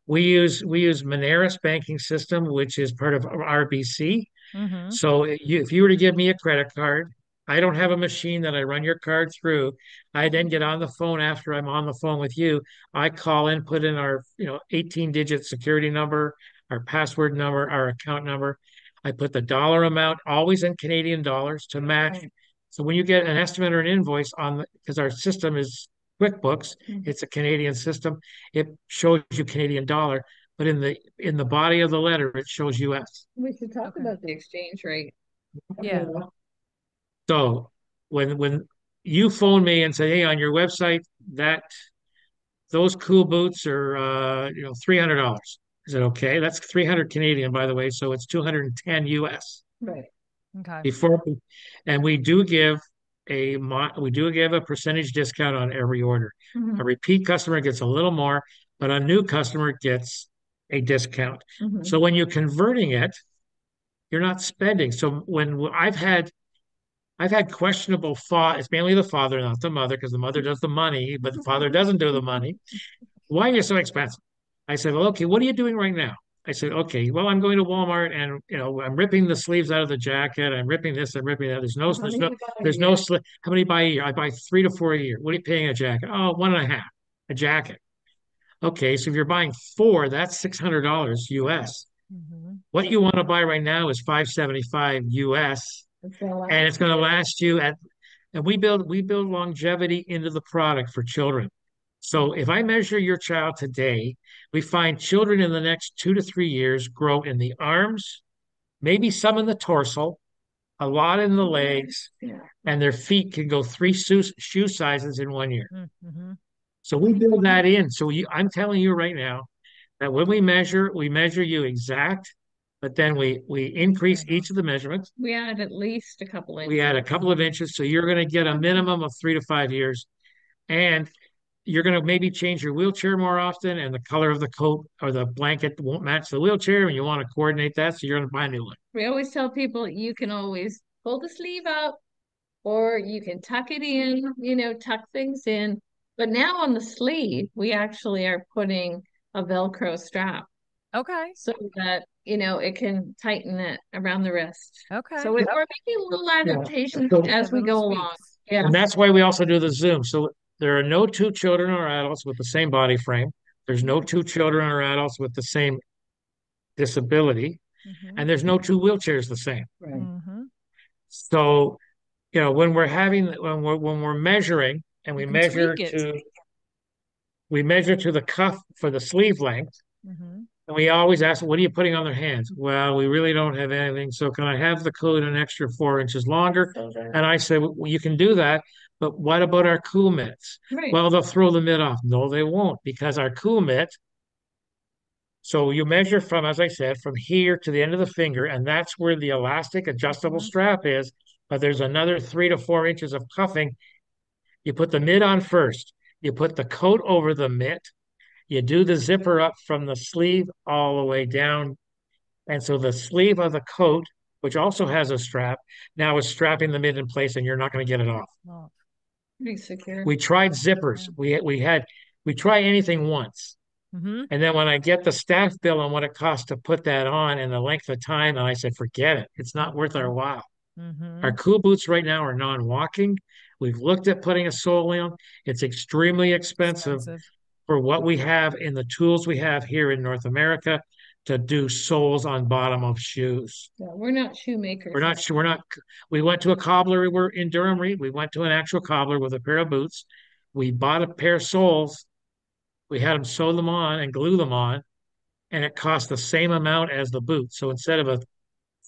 We use Moneris banking system, which is part of RBC. Mhm. So if you were to give me a credit card, I don't have a machine that I run your card through. I then get on the phone after I'm on the phone with you. I call in, put in our 18-digit security number, our password number, our account number. I put the dollar amount always in Canadian dollars to match. So when you get an estimate or an invoice because our system is QuickBooks, it's a Canadian system. It shows you Canadian dollar, but in the body of the letter, it shows US. We should talk Okay. about the exchange rate. Yeah. So when you phone me and say, "Hey, on your website, that those cool boots are $300," is it okay? That's 300 Canadian, by the way, so it's 210 US. Right. Okay. Before, and we do give a percentage discount on every order. Mhm. A repeat customer gets a little more, but a new customer gets a discount. Mhm. So when you're converting it, you're not spending. So when I've had questionable thought. It's mainly the father, not the mother, because the mother does the money, but the father doesn't do the money. Why are you so expensive? I said, well, okay, what are you doing right now? I said, okay, well, I'm going to Walmart and I'm ripping the sleeves out of the jacket. I'm ripping this, I'm ripping that. There's no slip. How many buy a year? I buy 3 to 4 a year. What are you paying a jacket? Oh, one and a half a jacket. Okay, so if you're buying four, that's $600 US. Mhm. What you want to buy right now is 575 US, and it's going to last you and we build longevity into the product for children. So if I measure your child today, we find children in the next 2 to 3 years grow in the arms, maybe some in the torso, a lot in the legs, and their feet can go three shoe sizes in 1 year. Mhm. So we build that in. So I'm telling you right now that when we measure you exact, but then we increase each of the measurements. We add at least a couple We add a inches. couple of inches, so you're going to get a minimum of 3 to 5 years, and you're going to maybe change your wheelchair more often, and the color of the coat or the blanket won't match the wheelchair, and you want to coordinate that, so you're going to buy a new one. We always tell people you can always pull the sleeve up or you can tuck it in, tuck things in. But now on the sleeve, we actually are putting a Velcro strap Okay. so that, it can tighten it around the wrist. Okay. So we're making little adaptations So, as we Little go along. tweaks. Yeah. and that's why we also do the zoom. So there are no two children or adults with the same body frame. There's no two children or adults with the same disability, Mhm. and there's no two wheelchairs the same. Mhm. So, when we're measuring and You we can measure tweak it. to we measure to the cuff for the sleeve length, Mhm. and we always ask, what are you putting on their hands? Well, we really don't have anything. So can I have the coat an extra 4 inches longer? And I said, well, you can do that. But what about our cool mitts? Right. Well, they'll throw the mitt off. No, they won't, because our cool mitt, so you measure from, as I said, from here to the end of the finger, and that's where the elastic adjustable Mhm. strap is. But there's another 3 to 4 inches of cuffing. You put the mitt on first. You put the coat over the mitt. You do the zipper up from the sleeve all the way down. And so the sleeve of the coat, which also has a strap, now is strapping the mitt in place, and you're not going to get it off. Oh, Pretty secure. We tried zippers. yeah. We try anything once. Mhm. And then when I get the staff bill on what it costs to put that on and the length of time, and I said, forget it. It's not worth our while. Our Mhm. cool boots right now are non-walking. We've looked at putting a sole in. It's extremely expensive Expensive. for what we have in the tools we have here in North America to do soles on bottom of shoes. Yeah, we're not shoemakers. We're not sure. We're not. We went to a cobbler. We were in Durham. We went to an actual cobbler with a pair of boots. We bought a pair of soles. We had them sew them on and glue them on, and it cost the same amount as the boot. So instead of a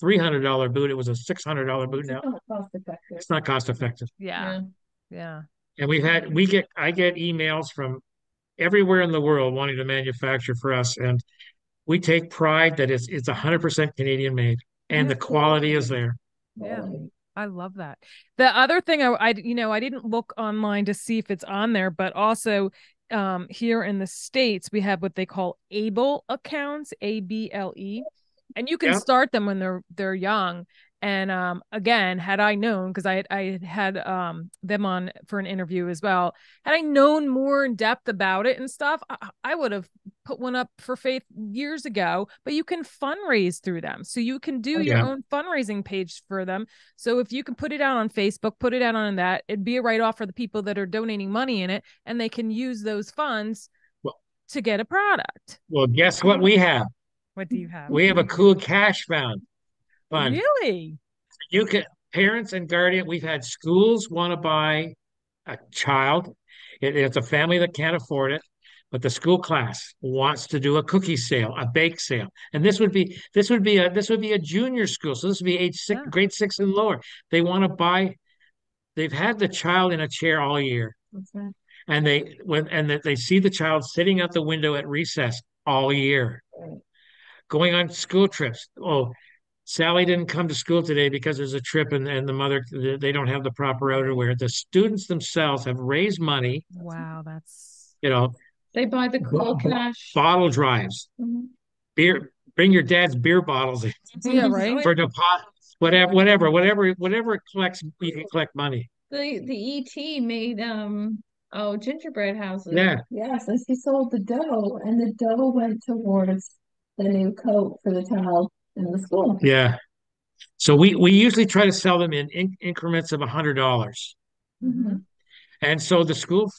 $300 boot, it was a $600 boot now. It's not cost effective. It's not cost effective. Yeah. Yeah. And I get emails from everywhere in the world wanting to manufacture for us, and we take pride that it's 100% Canadian made, and the quality is there. Yeah. I love that. The other thing I didn't look online to see if it's on there, but also here in the States, we have what they call ABLE accounts, ABLE, and you can start them when they're young. And again, had I known, because I had them on for an interview as well, had I known more in depth about it and stuff, I would have put one up for Faith years ago. But you can fundraise through them, so you can do your own fundraising page for them. So if you can put it out on Facebook, put it out on that, it'd be a write-off for the people that are donating money in it, and they can use those funds to get a product. Well, guess what we have? What do you have? We have a cool cash fund. Really? You can, parents and guardian, we've had schools want to buy a child. It's a family that can't afford it, but the school class wants to do a cookie sale, a bake sale. And this would be a junior school. So this would be grade 6 and lower. They want to buy, they've had the child in a chair all year. Okay. And they see the child sitting out the window at recess all year, going on school trips. Oh, Sally didn't come to school today because there's a trip and the mother, they don't have the proper outerwear. The students themselves have raised money. Wow, they buy the cool cash bottle drives, beer. Bring your dad's beer bottles in. Yeah, right. For deposits, whatever it collects, you can collect money. The ET made gingerbread houses. Yeah. Yes, and she sold the dough, and the dough went towards the new coat for the child in the school. Yeah. So we usually try to sell them in increments of $100. And so the school,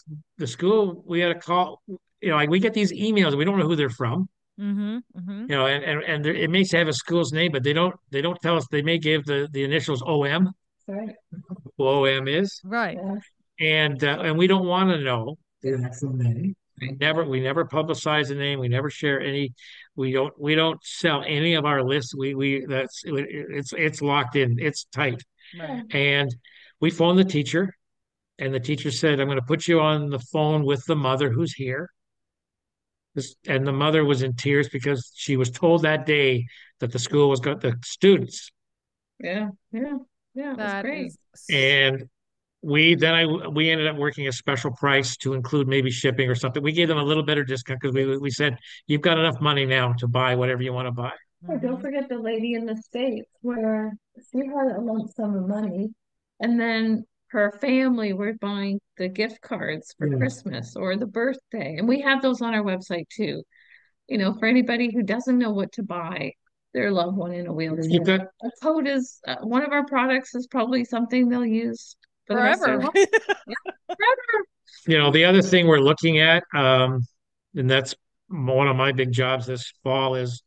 we had a call, like we get these emails, we don't know who they're from. And it may have a school's name, but they don't tell us. They may give the initials OM. Right. Who OM is. Right. And we don't want to know the actual name. We never publicize the name. We never share any. We don't sell any of our lists. It's locked in. It's tight. Right. And we phoned the teacher, and the teacher said, "I'm going to put you on the phone with the mother who's here." And the mother was in tears because she was told that day that the school was got the students. Yeah. It was great. And we ended up working a special price to include maybe shipping or something. We gave them a little better discount because we said, you've got enough money now to buy whatever you want to buy. Oh, don't forget the lady in the States where she had a lump sum of money, and then her family were buying the gift cards for Christmas or the birthday. And we have those on our website too. For anybody who doesn't know what to buy their loved one in a wheelchair. A coat is one of our products is probably something they'll use forever. Forever. The other thing we're looking at, and that's one of my big jobs this fall, is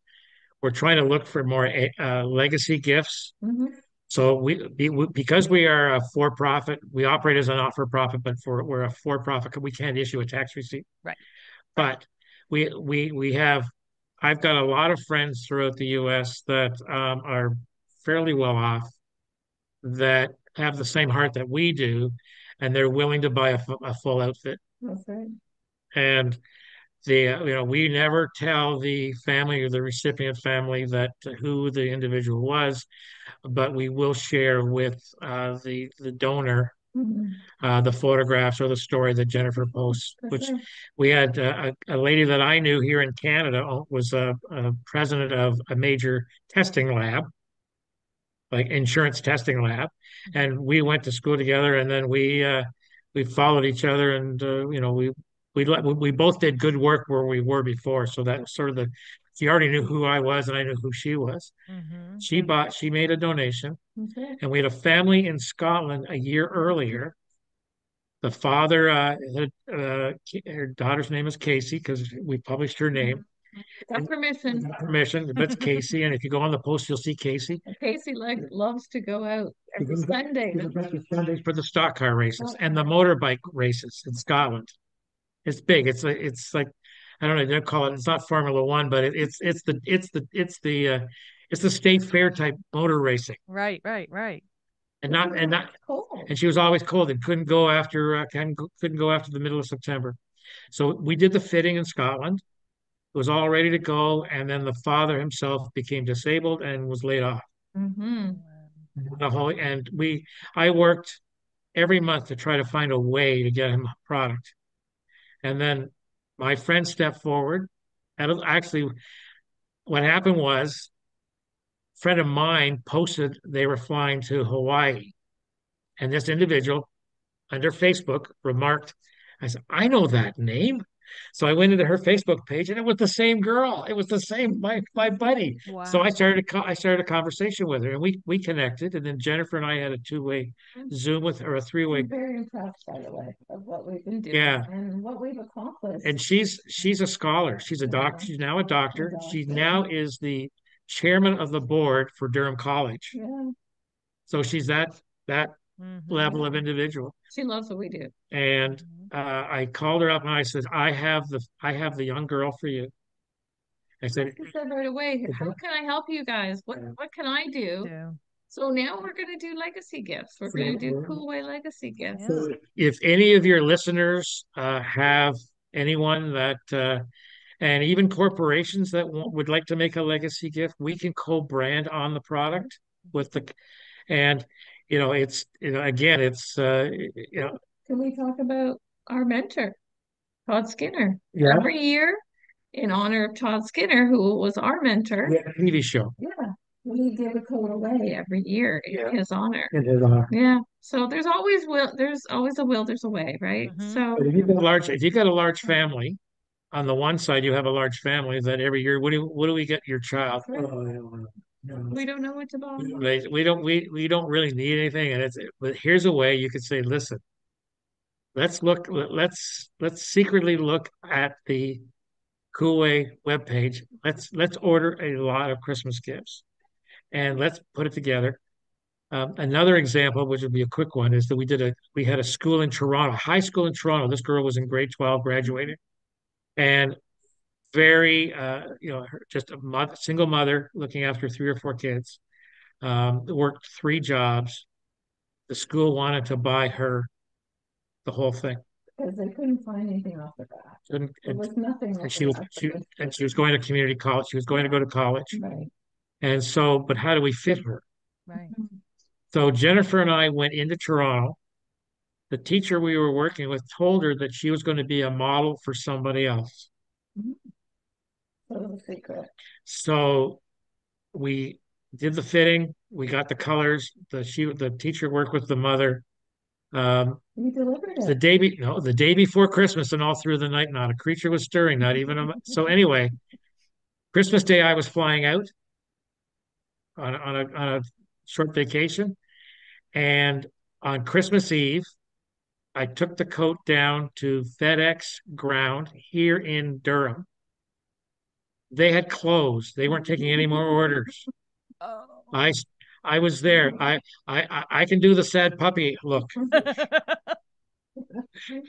we're trying to look for more legacy gifts. So because we are a for-profit, we operate as a not-for-profit, but we're a for-profit, we can't issue a tax receipt. Right. But I've got a lot of friends throughout the U.S. that are fairly well off, that have the same heart that we do, and they're willing to buy a full outfit. That's right. And we never tell the family or the recipient family that who the individual was, but we will share with the donor the photographs or the story that Jennifer posts. Which we had a lady that I knew here in Canada was a president of a major testing lab, like insurance testing lab, and we went to school together, and then we followed each other, and we both did good work where we were before, so that was sort of she already knew who I was and I knew who she was. She made a donation, and we had a family in Scotland a year earlier The father, her daughter's name is Casey because we published her name. Got permission. Got permission, but it's Casey. And if you go on the post, you'll see Casey. Casey loves to go out every Sunday. Sundays for the stock car races and the motorbike races in Scotland. It's big. It's like I don't know. They don't call it. It's not Formula One, but it's the state fair type motor racing. Right, right, right. And Cool. and she was always cold and couldn't go after the middle of September. So we did the fitting in Scotland. It was all ready to go, and then the father himself became disabled and was laid off. Mm-hmm. I worked every month to try to find a way to get him a product. And then my friend stepped forward. And actually, what happened was a friend of mine posted they were flying to Hawaii. And this individual under Facebook remarked, I said, I know that name. So I went into her Facebook page and it was the same girl. It was the same my buddy. Wow. So I started a conversation with her and we connected. And then Jennifer and I had a two-way Zoom with her, a three-way. I'm very impressed, by the way, of what we've been doing and what we've accomplished. And she's a scholar. She's a doctor. She's now a doctor. She now is the chairman of the board for Durham College. Yeah. So she's that level of individual. She loves what we do. And I called her up and I said, I have the young girl for you. I said right away, how can I help you guys? What can I do? Yeah. So now we're going to do legacy gifts. We're going to do Koolway legacy gifts. Yeah. If any of your listeners have anyone that and even corporations that would like to make a legacy gift, we can co-brand on the product with the and it's again it's Can we talk about our mentor, Todd Skinner? Yeah. Every year, in honor of Todd Skinner, who was our mentor. Yeah, TV show. Yeah. We give a coat away every year in his honor. In his honor. Yeah. So there's always a will, there's a way, right? So if you've got a large family, on the one side you have a large family that every year, what do we get your child? We don't know what to buy. We don't really need anything, and but here's a way you could say, listen, let's secretly look at the Koolway webpage. Let's order a lot of Christmas gifts, and let's put it together. Another example, which would be a quick one, is that we had a school in Toronto, high school in Toronto. This girl was in grade 12, graduated, and very just a single mother looking after 3 or 4 kids. Worked 3 jobs. The school wanted to buy her the whole thing because they couldn't find anything off the bat. There was nothing. And she was going to community college. She was going to go to college. Right. And so, but how do we fit her? Right. So Jennifer and I went into Toronto. The teacher we were working with told her that she was going to be a model for somebody else. That was a secret. So we did the fitting. We got the colors. The teacher worked with the mother. We delivered it. The day before Christmas and all through the night, not a creature was stirring, not even so anyway, Christmas Day I was flying out on a short vacation. And on Christmas Eve, I took the coat down to FedEx ground here in Durham. They had closed. They weren't taking any more orders. Oh. I was there. I can do the sad puppy look.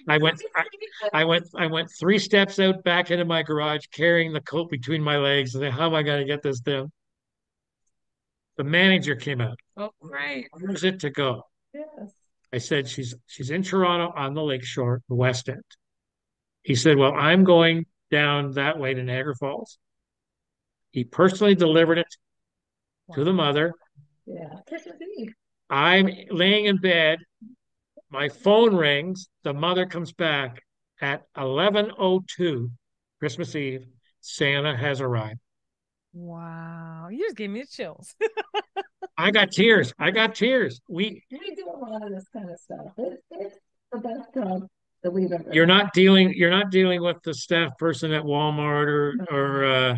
I went 3 steps out back into my garage carrying the coat between my legs and said, how am I going to get this down? The manager came out. Oh, right. Where's it to go? Yes. I said, she's in Toronto on the lakeshore, the West End. He said, well, I'm going down that way to Niagara Falls. He personally delivered it to the mother. Yeah. Christmas Eve. I'm laying in bed. My phone rings. The mother comes back at 11:02, Christmas Eve. Santa has arrived. Wow. You just gave me the chills. I got tears. We do a lot of this kind of stuff. It's the best job that we've ever. You're not dealing with the staff person at Walmart or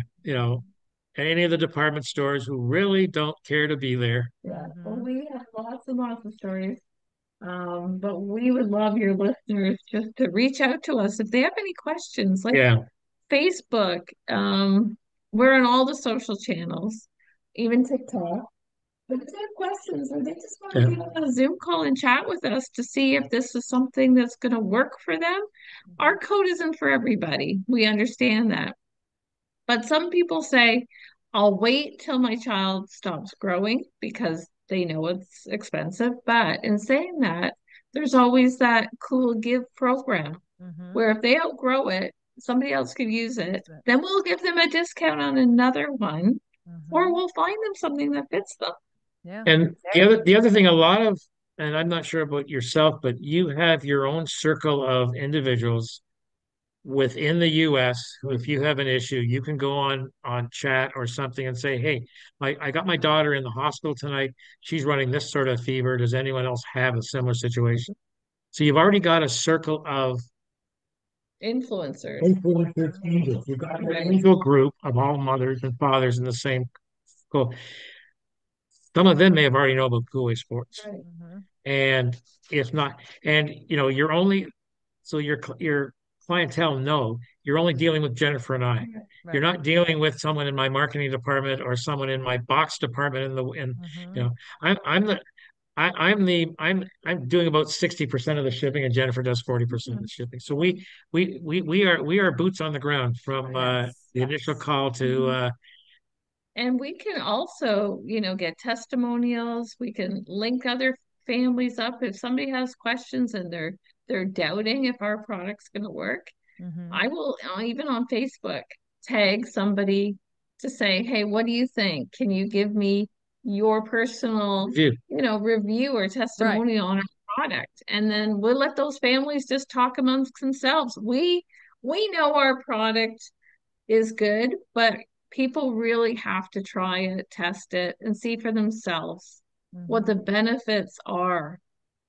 any of the department stores who really don't care to be there. Yeah. Well, we have lots and lots of stories But we would love your listeners just to reach out to us if they have any questions, like Yeah. Facebook. We're on all the social channels, even TikTok. But if they have questions or they just want to Yeah. get on a Zoom call and chat with us to see if this is something that's going to work for them, our code isn't for everybody. We understand that. But some people say, I'll wait till my child stops growing because they know it's expensive. But in saying that, there's always that cool give program Mm-hmm. where if they outgrow it, somebody else could use it. Use it. Then we'll give them a discount on another one, or Mm-hmm. we'll find them something that fits them. Yeah. And the other thing, a lot of, and I'm not sure about yourself, but you have your own circle of individuals within the US who, if you have an issue, you can go on chat or something and say, hey, I got my daughter in the hospital tonight. She's running this sort of fever. Does anyone else have a similar situation? So you've already got a circle of Influencers. influencers, angels. You've got an Right. angel group of all mothers and fathers in the same school. Some of them may have already know about Koolway Sports. Right. Mm-hmm. And if not, and you're only so your clientele know you're only dealing with Jennifer and I. You're Right. not dealing with someone in my marketing department or someone in my box department in Mm-hmm. you know I'm the I'm doing about 60% of the shipping and Jennifer does 40% of the shipping. So we are boots on the ground from Yes. the initial call to And we can also, get testimonials. We can link other families up if somebody has questions and they're doubting if our product's going to work. Mm-hmm. I will even on Facebook tag somebody to say, "Hey, what do you think? Can you give me your personal, review. review or Right. testimonial on our product?" And then we'll let those families just talk amongst themselves. We know our product is good, but people really have to try it, test it, and see for themselves what the Mm-hmm. benefits are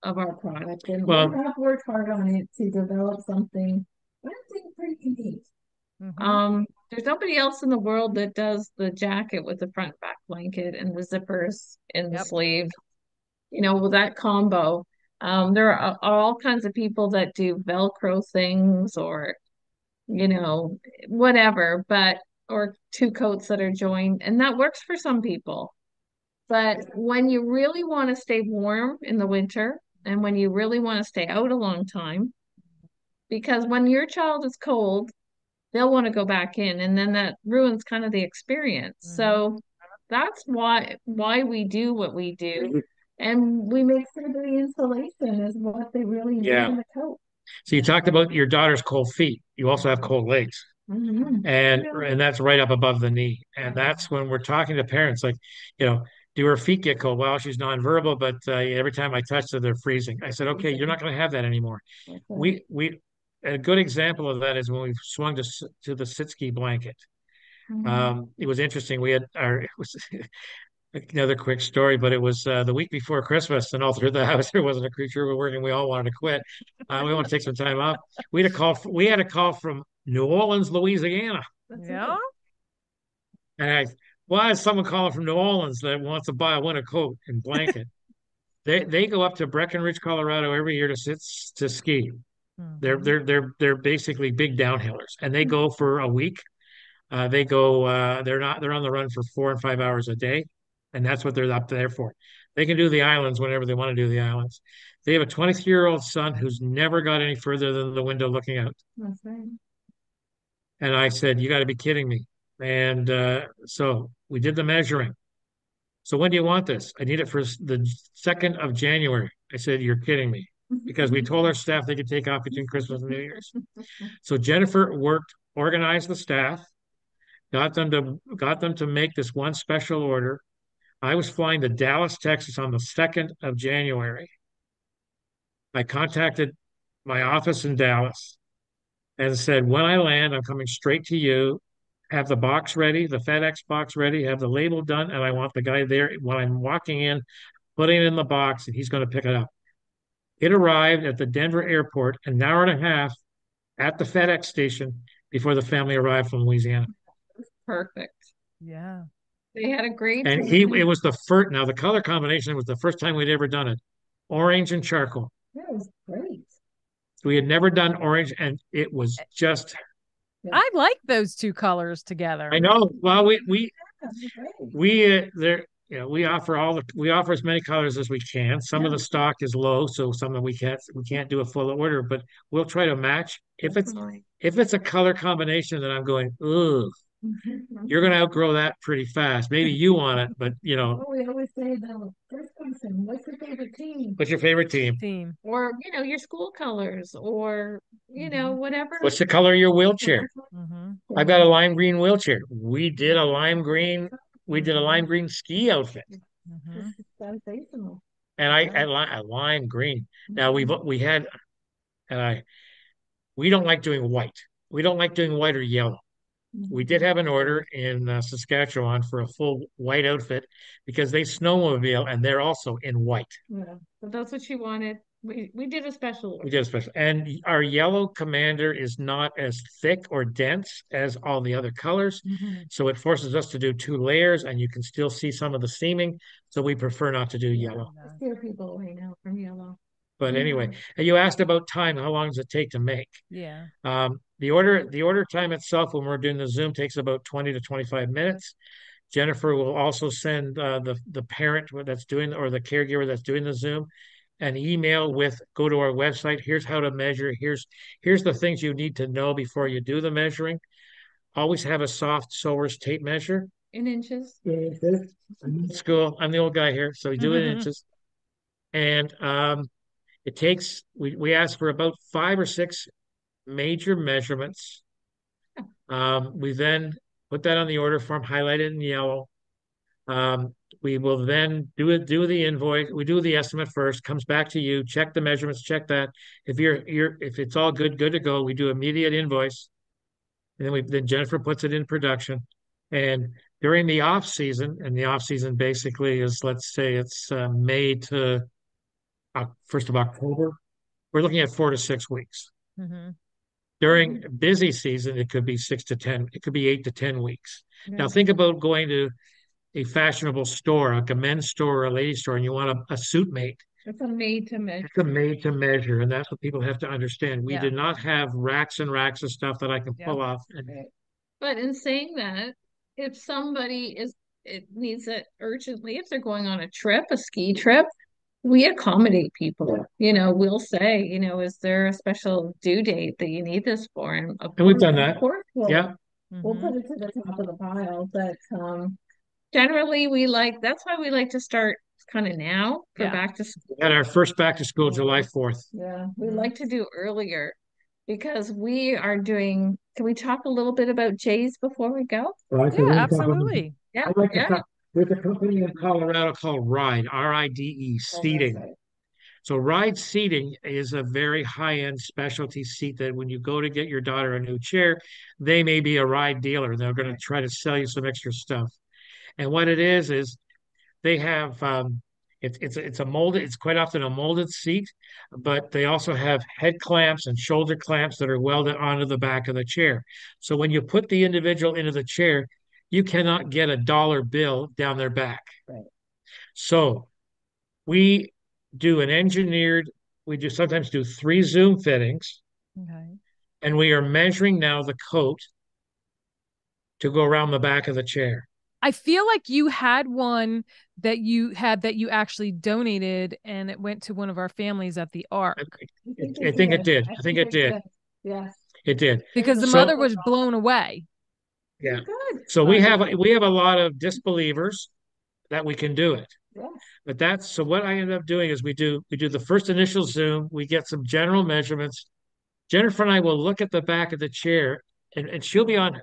of our product. And we Well, have worked hard on it to develop something I think pretty unique. Mm-hmm. There's nobody else in the world that does the jacket with the front back blanket and the zippers in the Yep. sleeve, with that combo. There are all kinds of people that do Velcro things or you know, whatever, but or two coats that are joined, and that works for some people. But when you really want to stay warm in the winter, and when you really want to stay out a long time, because when your child is cold, they'll want to go back in, and then that ruins kind of the experience. Mm-hmm. So that's why we do what we do, and we make sure the insulation is what they really need yeah. in the coat. So you talked about your daughter's cold feet. You also have cold legs. Mhm. And that's right up above the knee. And that's when we're talking to parents, like, you know, do her feet get cold? Well, she's nonverbal, but every time I touch her, they're freezing. I said, okay, you're not going to have that anymore. Okay. We a good example of that is when we swung to the sit ski blanket. Mhm. It was interesting. We had our it was another quick story, but it was the week before Christmas, and all through the house there wasn't a creature. We were working. We all wanted to quit. We want to take some time off. We had a call from New Orleans, Louisiana. Yeah. And why is someone calling from New Orleans that wants to buy a winter coat and blanket? They go up to Breckenridge, Colorado every year to ski. They're Mm-hmm. they're they're they're basically big downhillers, and they go for a week. They go. They're on the run for 4 and 5 hours a day, and that's what they're up there for. They can do the islands whenever they want to do the islands. They have a 23-year-old son who's never got any further than the window looking out. That's right. And I said, "You got to be kidding me!" And so we did the measuring. So when do you want this? I need it for the 2nd of January. I said, you're kidding me. Because we told our staff they could take off between Christmas and New Year's. So Jennifer organized the staff, got them to make this one special order. I was flying to Dallas, Texas on the 2nd of January. I contacted my office in Dallas and said, when I land, I'm coming straight to you. Have the box ready, the FedEx box ready, have the label done, and I want the guy there when I'm walking in, putting it in the box, and he's going to pick it up. It arrived at the Denver airport an hour and a half at the FedEx station before the family arrived from Louisiana. Perfect. Yeah. They had a great And time. it was the first, now the color combination was the first time we'd ever done it. orange and charcoal. That was great. We had never done orange, and it was just. I like those two colors together. I know. Well, there. We offer as many colors as we can. Some of the stock is low, so some of we can't do a full order, but we'll try to match. If it's a color combination that I'm going, ooh, you're going to outgrow that pretty fast. Maybe you want it, but Well, we always say the first question, what's your favorite team? what's your favorite team? Or, your school colors, or, whatever. What's the color of your wheelchair? Mm-hmm. I've got a lime green wheelchair. We did a lime green ski outfit. Mm-hmm. Sensational. And I lime green. Now we had and I we don't like doing white. We don't like doing white or yellow. We did have an order in Saskatchewan for a full white outfit because they snowmobile and they're also in white. Yeah, but that's what she wanted. We did a special order. We did a special, and our yellow commander is not as thick or dense as all the other colors, so it forces us to do 2 layers, and you can still see some of the seaming. So we prefer not to do yellow. I steer people away now from yellow. But anyway, and you asked about time. How long does it take to make? Yeah. The order time itself when we're doing the Zoom takes about 20 to 25 minutes. Jennifer will also send the parent that's doing or the caregiver that's doing the Zoom an email with go to our website. Here's how to measure. Here's the things you need to know before you do the measuring. Always have a soft sewer's tape measure. In inches. School. I'm the old guy here, so we do it in inches. And it takes we ask for about 5 or 6 major measurements. We then put that on the order form, highlighted in yellow. We will then do the invoice. We do the estimate first, comes back to you, check the measurements, check that. If it's all good to go, we do immediate invoice. And then Jennifer puts it in production. And during the off season, and the off season basically is, let's say it's May to 1st of October, we're looking at 4 to 6 weeks. Mm-hmm. During busy season, it could be 6 to 10, it could be 8 to 10 weeks. Now think about going to a fashionable store, like a men's store or a ladies store, and you want a suit made. It's a made to measure. It's a made to measure, and that's what people have to understand. We did not have racks and racks of stuff that I can pull off. But in saying that, if somebody needs it urgently, if they're going on a ski trip, we accommodate people. We'll say, is there a special due date that you need this for? And we've done that. Of course, we'll put it to the top of the pile. But generally, that's why we like to start kind of now for back to school. We had our first back to school July 4th. Yeah, we like to do earlier because we are doing. Can we talk a little bit about Jay's before we go? Yeah, absolutely. Yeah, There's a company in Colorado called Ride, RIDE, seating. So Ride Seating is a very high-end specialty seat that when you go to get your daughter a new chair, they may be a Ride dealer. They're going to try to sell you some extra stuff. And what it is they have it's a molded, it's quite often a molded seat, but they also have head clamps and shoulder clamps that are welded onto the back of the chair. So when you put the individual into the chair, you cannot get a dollar bill down their back. Right. So we sometimes do 3 Zoom fittings. Okay. And we are measuring now the coat to go around the back of the chair. I feel like you had one that you actually donated, and it went to one of our families at the Ark. I think it did. I think it did. Yes. It did. Because the mother was blown away. Yeah. So we have a lot of disbelievers that we can do it. Yeah. But what I end up doing is we do the first initial Zoom, we get some general measurements. Jennifer and I will look at the back of the chair, and she'll be on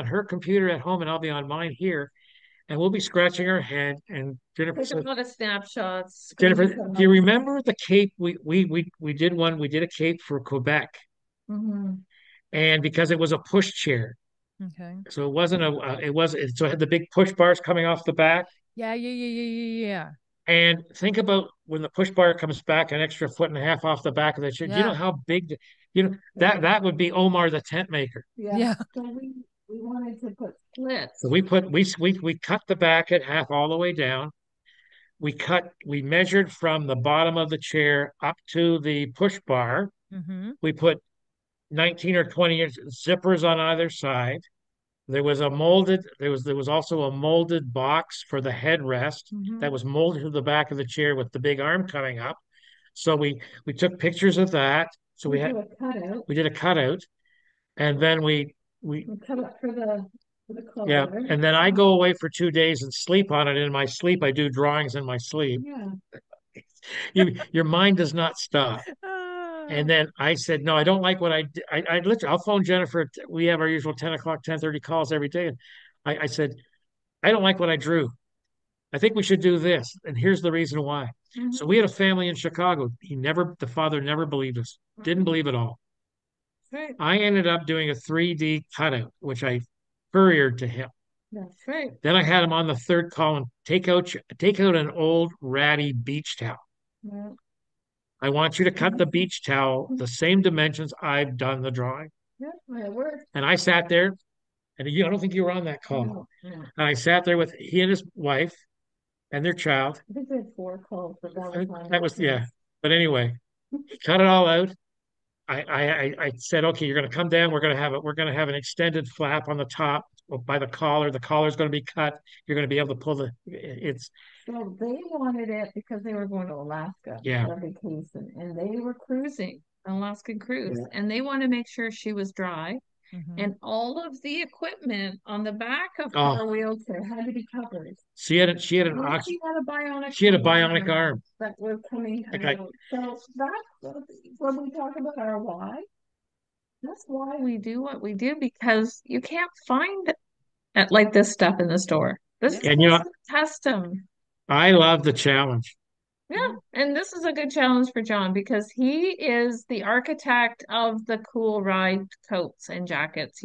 her computer at home and I'll be on mine here. And we'll be scratching our head. And Jennifer take a lot of snapshots. Jennifer, do you remember the cape? We did one. We did a cape for Quebec, and because it was a push chair, okay. So it wasn't so it had the big push bars coming off the back. Yeah. And think about when the push bar comes back an extra 1.5 feet off the back of the chair. Yeah. Do you know how big? That would be Omar the tent maker. Yeah. So we wanted to put slits. So we cut the back at half all the way down. we measured from the bottom of the chair up to the push bar. Mm-hmm. We put 19 or 20 inch zippers on either side. There was also a molded box for the headrest that was molded to the back of the chair with the big arm coming up. So we took pictures of that. So we did a cutout, and then we cut it for the yeah, collar. and then I go away for 2 days and sleep on it. In my sleep, I do drawings in my sleep. Yeah. Your mind does not stop. And then I said, no, I don't like what I did. I literally, I'll phone Jennifer. We have our usual 10 o'clock, 10:30 calls every day. And I said, I don't like what I drew. I think we should do this. And here's the reason why. So we had a family in Chicago. The father never believed us, didn't believe at all. Right. I ended up doing a 3D cutout, which I couriered to him. That's right. Then I had him on the third call and take out an old ratty beach towel. Yeah. I want you to cut the beach towel the same dimensions I've done the drawing. Yeah, it worked. And I sat there, and I don't think you were on that call. No. And I sat there with he and his wife and their child. I think they had 4 calls, but That was yeah. But anyway, he cut it all out. I said, okay, you're going to come down. We're going to have an extended flap on the top by the collar. The collar's going to be cut. You're going to be able to pull it's. So they wanted it because they were going to Alaska Yeah. on vacation, and they were cruising, an Alaskan cruise, and they want to make sure she was dry. And all of the equipment on the back of her wheelchair had to be covered. She had a bionic arm that was coming out. So that's when we talk about our why. That's why we do what we do, because you can't find like this stuff in the store. This is custom. I love the challenge. Yeah, and this is a good challenge for John because he is the architect of the cool ride coats and jackets.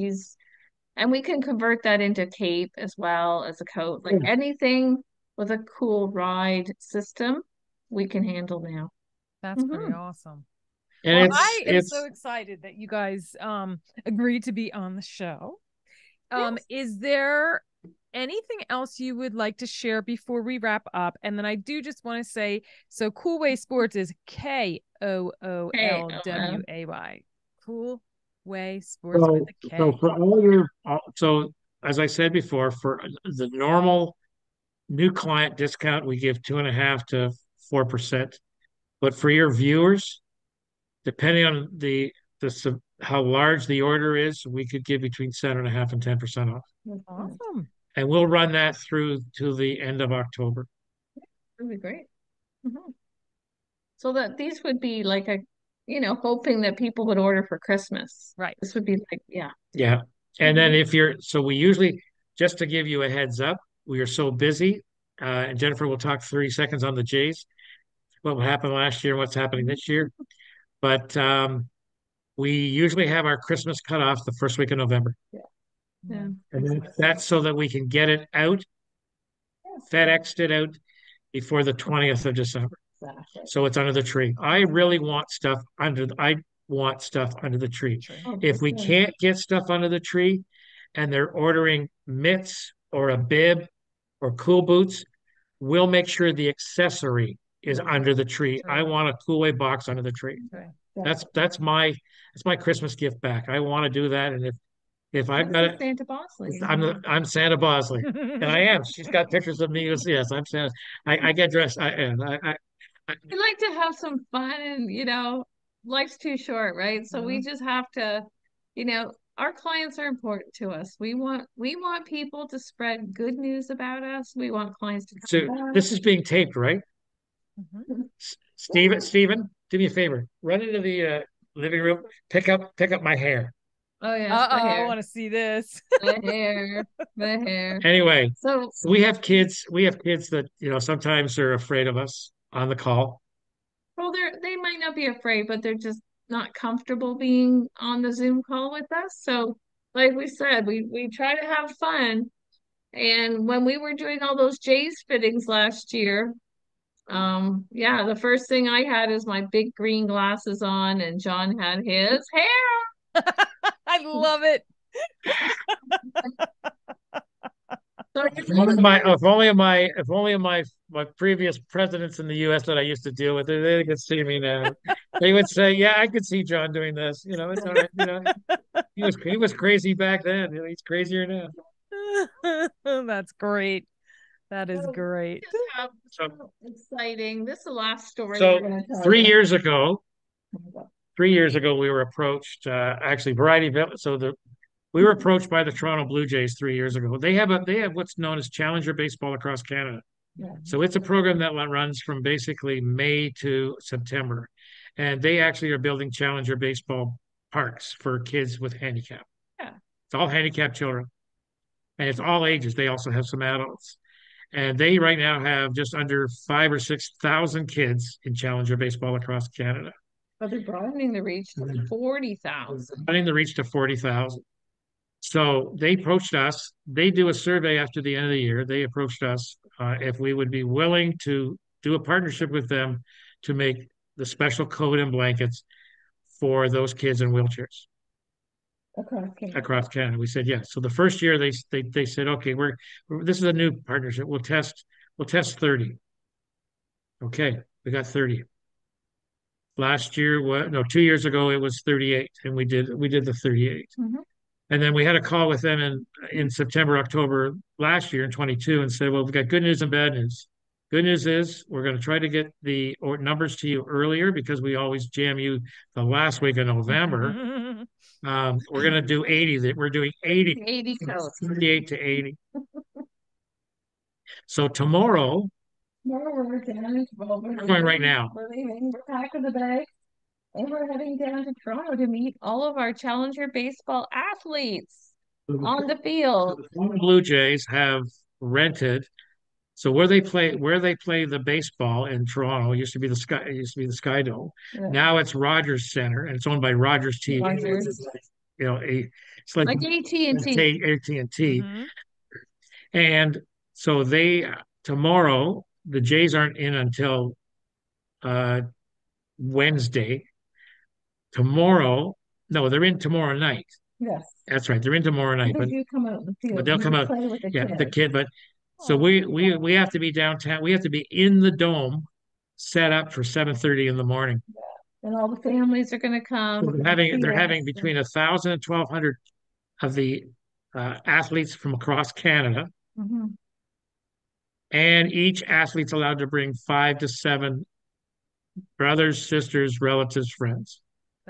And we can convert that into cape as well as a coat. Like anything with a cool ride system, we can handle now. That's pretty awesome. And well, I am so excited that you guys agreed to be on the show. Yes. Is there anything else you would like to share before we wrap up? And then I do just want to say, so Koolway Sports is Koolway. Koolway Sports with a K. So so as I said before, for the normal new client discount, we give 2.5% to 4%. But for your viewers, depending on how large the order is, we could give between 7.5% and 10% off. Awesome. And we'll run that through to the end of October. That would be great. So that these would be like hoping that people would order for Christmas. Right. This would be like, yeah. Yeah. And then we usually, just to give you a heads up, we are so busy, and Jennifer will talk 30 seconds on the Jays, what happened last year, what's happening this year. But we usually have our Christmas cutoff the first week of November. Yeah. And that's so that we can get it out, FedExed it out before the 20th of December. Exactly. So it's under the tree. I want stuff under the tree. If we can't get stuff under the tree and they're ordering mitts or a bib or cool boots, we'll make sure the accessory is under the tree. I want a Koolway box under the tree. That's my Christmas gift back. I want to do that. And if I've got it, Santa Bosley. I'm Santa Bosley, and I am. She's got pictures of me. Yes, I'm Santa. I get dressed. We like to have some fun, and life's too short, right? So we just have to, our clients are important to us. We want people to spread good news about us. We want clients to. So this is being taped, right? Steven, do me a favor. Run into the living room. Pick up my hair. Oh yeah. I want to see this. The hair. Anyway, so we have kids that sometimes they're afraid of us on the call. Well, they might not be afraid, but they're just not comfortable being on the Zoom call with us. So, like we said, we try to have fun. And when we were doing all those J's fittings last year, the first thing I had is my big green glasses on, and John had his hair. I love it. So if only my my previous presidents in the U.S. that I used to deal with, they could see me now. They would say, "Yeah, I could see John doing this. You know, it's all right. You know, he was crazy back then. You know, he's crazier now." That's great. That is So great. just have So, exciting. This is the last story so we're going to tell 3 years ago, you. 3 years ago, we were approached. Actually, Variety. We were approached by the Toronto Blue Jays 3 years ago. They have what's known as Challenger Baseball across Canada. Yeah. So it's a program that runs from basically May to September, and they actually are building Challenger Baseball parks for kids with handicap. Yeah. It's all handicapped children, and it's all ages. They also have some adults, and they right now have just under 5 or 6 thousand kids in Challenger Baseball across Canada. But they're broadening the reach to 40,000. Running the reach to 40,000. So they approached us. They do a survey after the end of the year. They approached us if we would be willing to do a partnership with them to make the special coat and blankets for those kids in wheelchairs across Canada. We said yes. So the first year they said, okay, this is a new partnership. We'll test 30. Okay, we got 30. Last year, 2 years ago, it was 38, and we did the 38. Mm-hmm. And then we had a call with them in September, October last year in 22 and said, well, we've got good news and bad news. Good news is we're going to try to get the numbers to you earlier because we always jam you the last week of November. We're going to do 80. We're doing 80. 80 coats. 38 to 80. So tomorrow, We're going right now. We're leaving. We're packing the bag. And we're heading down to Toronto to meet all of our Challenger baseball athletes on the field. The Blue Jays have rented. So where they play the baseball in Toronto used to be the Sky Dome. Yeah. Now it's Rogers Center, and it's owned by Rogers TV. Rogers. You know, it's like AT&T. AT&T. Mm-hmm. And so tomorrow the Jays aren't in until Wednesday. Tomorrow, no, they're in tomorrow night. Yes. That's right. They're in tomorrow night. But you come out in the field. But they'll come out. The kid. But so we have to be downtown. We have to be in the dome, set up for 7:30 in the morning. Yeah. And all the families are going to come. So they're having between 1,000 and 1,200 of the athletes from across Canada. Mm-hmm. And each athlete's allowed to bring 5 to 7 brothers, sisters, relatives, friends.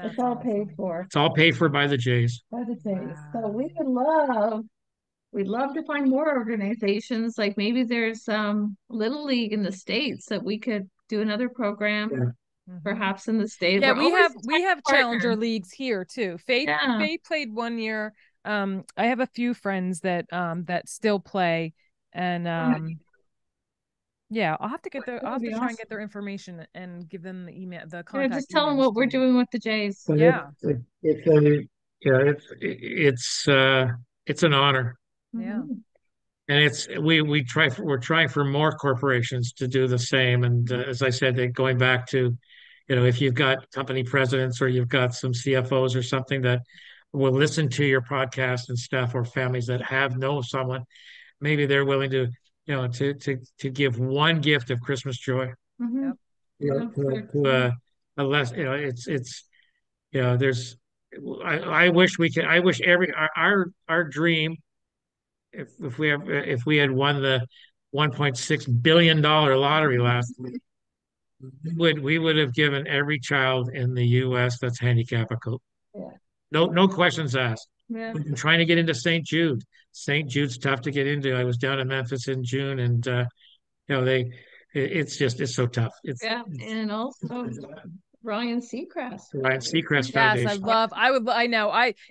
It's all paid for. It's all paid for by the Jays. By the Jays. Wow. So we'd love to find more organizations. Like maybe there's Little League in the States that we could do another program. Yeah. Perhaps in the States. Yeah, we have Challenger leagues here too. Faith played 1 year. I have a few friends that still play, and yeah, I'll have to try and get their information and give them the email, the contact. Yeah, just tell them what we're doing with the Jays. Yeah. It's an honor. Yeah. And we're trying for more corporations to do the same. And as I said, going back to, if you've got company presidents or you've got some CFOs or something that will listen to your podcast and stuff, or families that know someone, maybe they're willing to to give one gift of Christmas joy. Mm-hmm. A less, there's, I wish our dream, if we had won the $1.6 billion lottery last week, we would have given every child in the U.S. that's handicapped a coat. Yeah. No questions asked. Yeah. We've been trying to get into St. Jude. St. Jude's tough to get into. I was down in Memphis in June, and it's so tough. And also Ryan Seacrest. Foundation.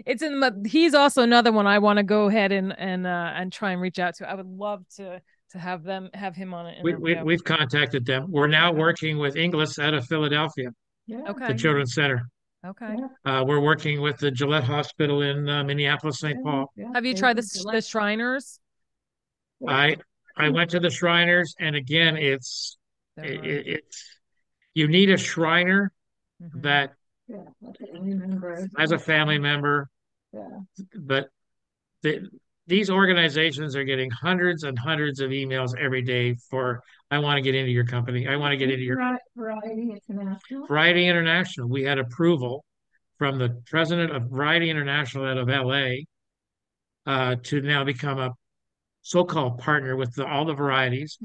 Yes, he's also another one I want to go ahead and try and reach out to. I would love to have him on it. We've contacted them. We're now working with Inglis out of Philadelphia. Yeah. Okay. The Children's Center. Okay. We're working with the Gillette Hospital in Minneapolis, St. Paul. Yeah. Have you tried the Shriners? I went to the Shriners, and again, it's you need a Shriner that as a family member, but these organizations are getting hundreds and hundreds of emails every day for, I want to get into your company. I want to get into your Variety International. Variety International. We had approval from the president of Variety International out of LA to now become a so-called partner with all the varieties.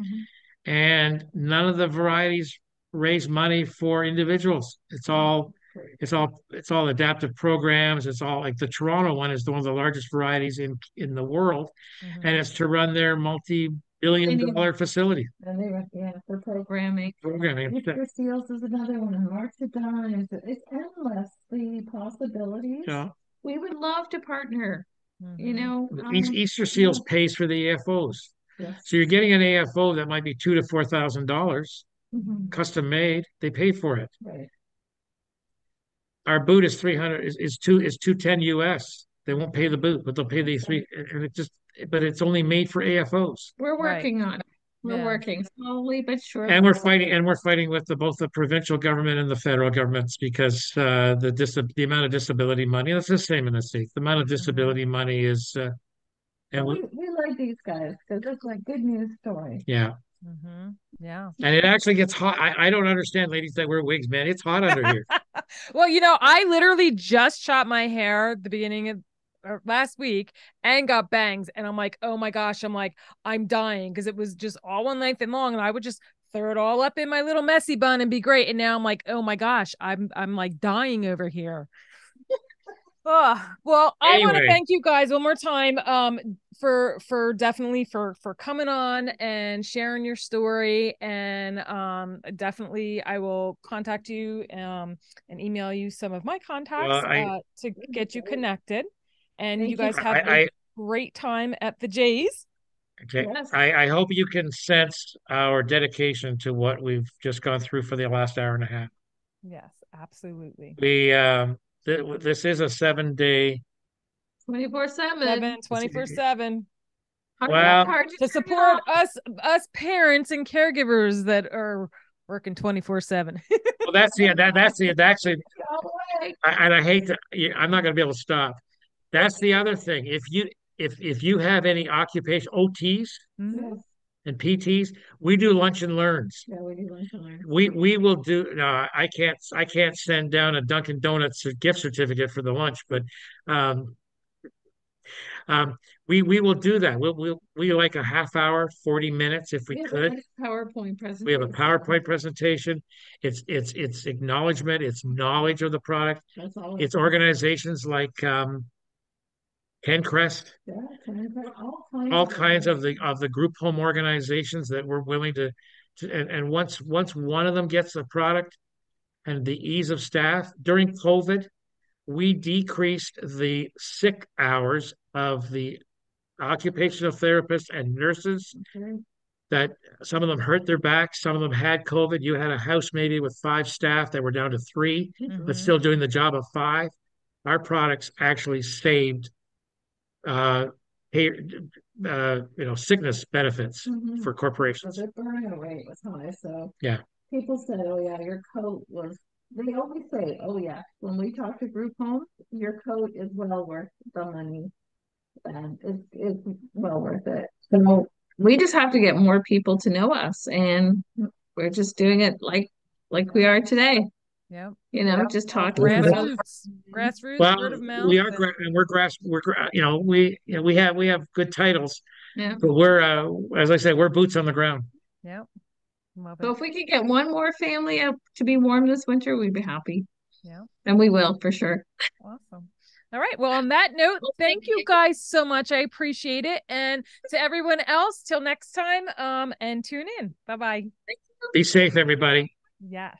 And none of the varieties raise money for individuals. It's all adaptive programs. It's all like the Toronto one is one of the largest varieties in the world, and it's to run their multi-billion-dollar facility. And they were, for programming. Mr. Seals is another one. March-to-Dime. It's endless, the possibilities. Yeah. We would love to partner. Easter Seals pays for the AFOs. Yes. So you're getting an AFO that might be $2,000 to $4,000, custom made. They pay for it. Right. Our boot is $210 US. They won't pay the boot, but they'll pay the three, and but it's only made for AFOs. We're working on it. We're working slowly but surely. And we're fighting with both the provincial government and the federal governments because the amount of disability money, that's the same in the States. The amount of disability money is and we like these guys because it's like good news story. Yeah. Yeah. And it actually gets hot. I don't understand ladies that wear wigs, man. It's hot under here. Well, I literally just chopped my hair at the beginning of last week and got bangs. And I'm like, oh my gosh, I'm dying because it was just all one length and long. And I would just throw it all up in my little messy bun and be great. And now I'm like, oh my gosh, I'm like dying over here. Oh, well, I want to thank you guys one more time for definitely for coming on and sharing your story, and definitely I will contact you and email you some of my contacts to get you connected, and you guys have a great time at the Jays. Okay. Yes. I hope you can sense our dedication to what we've just gone through for the last hour and a half. Yes, absolutely. This is a 7-day 24/7 24/7. Well, to support us parents and caregivers that are working 24/7. Well, that's actually, and I hate to, I'm not going to be able to stop. That's the other thing. If you have any occupation OTs and PTs, we do lunch and learns. Yeah, we do lunch and learns. We will do. No, I can't send down a Dunkin' Donuts gift certificate for the lunch, but we will do that. We like a half hour, 40 minutes if we could. PowerPoint presentation. We have a PowerPoint presentation. It's acknowledgement. It's knowledge of the product. It's organizations like Pencrest, all kinds of the group home organizations that we're willing to and once one of them gets the product and the ease of staff during COVID, we decreased the sick hours of the occupational therapists and nurses. That some of them hurt their backs, some of them had COVID. You had a house maybe with 5 staff that were down to 3, but still doing the job of 5. Our products actually saved sickness benefits for corporations. The burnout rate was high, so yeah. People said, "Oh yeah, your coat was." They always say, "Oh yeah," when we talk to group homes, your coat is well worth the money, and it's well worth it. So we just have to get more people to know us, and we're just doing it like we are today. Yeah, just talking grassroots, well, word of mouth. We are, and we have good titles. Yeah, but we're as I said, we're boots on the ground. Yeah. So if we could get one more family up to be warm this winter, we'd be happy. Yeah, and we will for sure. Awesome. All right. Well, on that note, thank you guys so much. I appreciate it. And to everyone else, till next time. And tune in. Bye-bye. Be safe, everybody. Yes.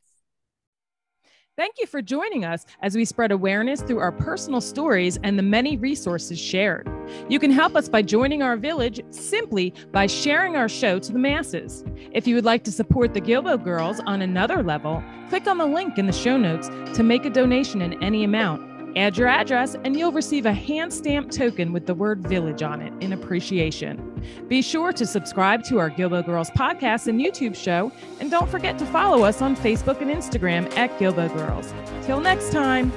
Thank you for joining us as we spread awareness through our personal stories and the many resources shared. You can help us by joining our village simply by sharing our show to the masses. If you would like to support the Guilbault Girls on another level, click on the link in the show notes to make a donation in any amount. Add your address and you'll receive a hand-stamped token with the word village on it in appreciation. Be sure to subscribe to our Guilbault Girls podcast and YouTube show, and don't forget to follow us on Facebook and Instagram at Guilbault Girls. Till next time.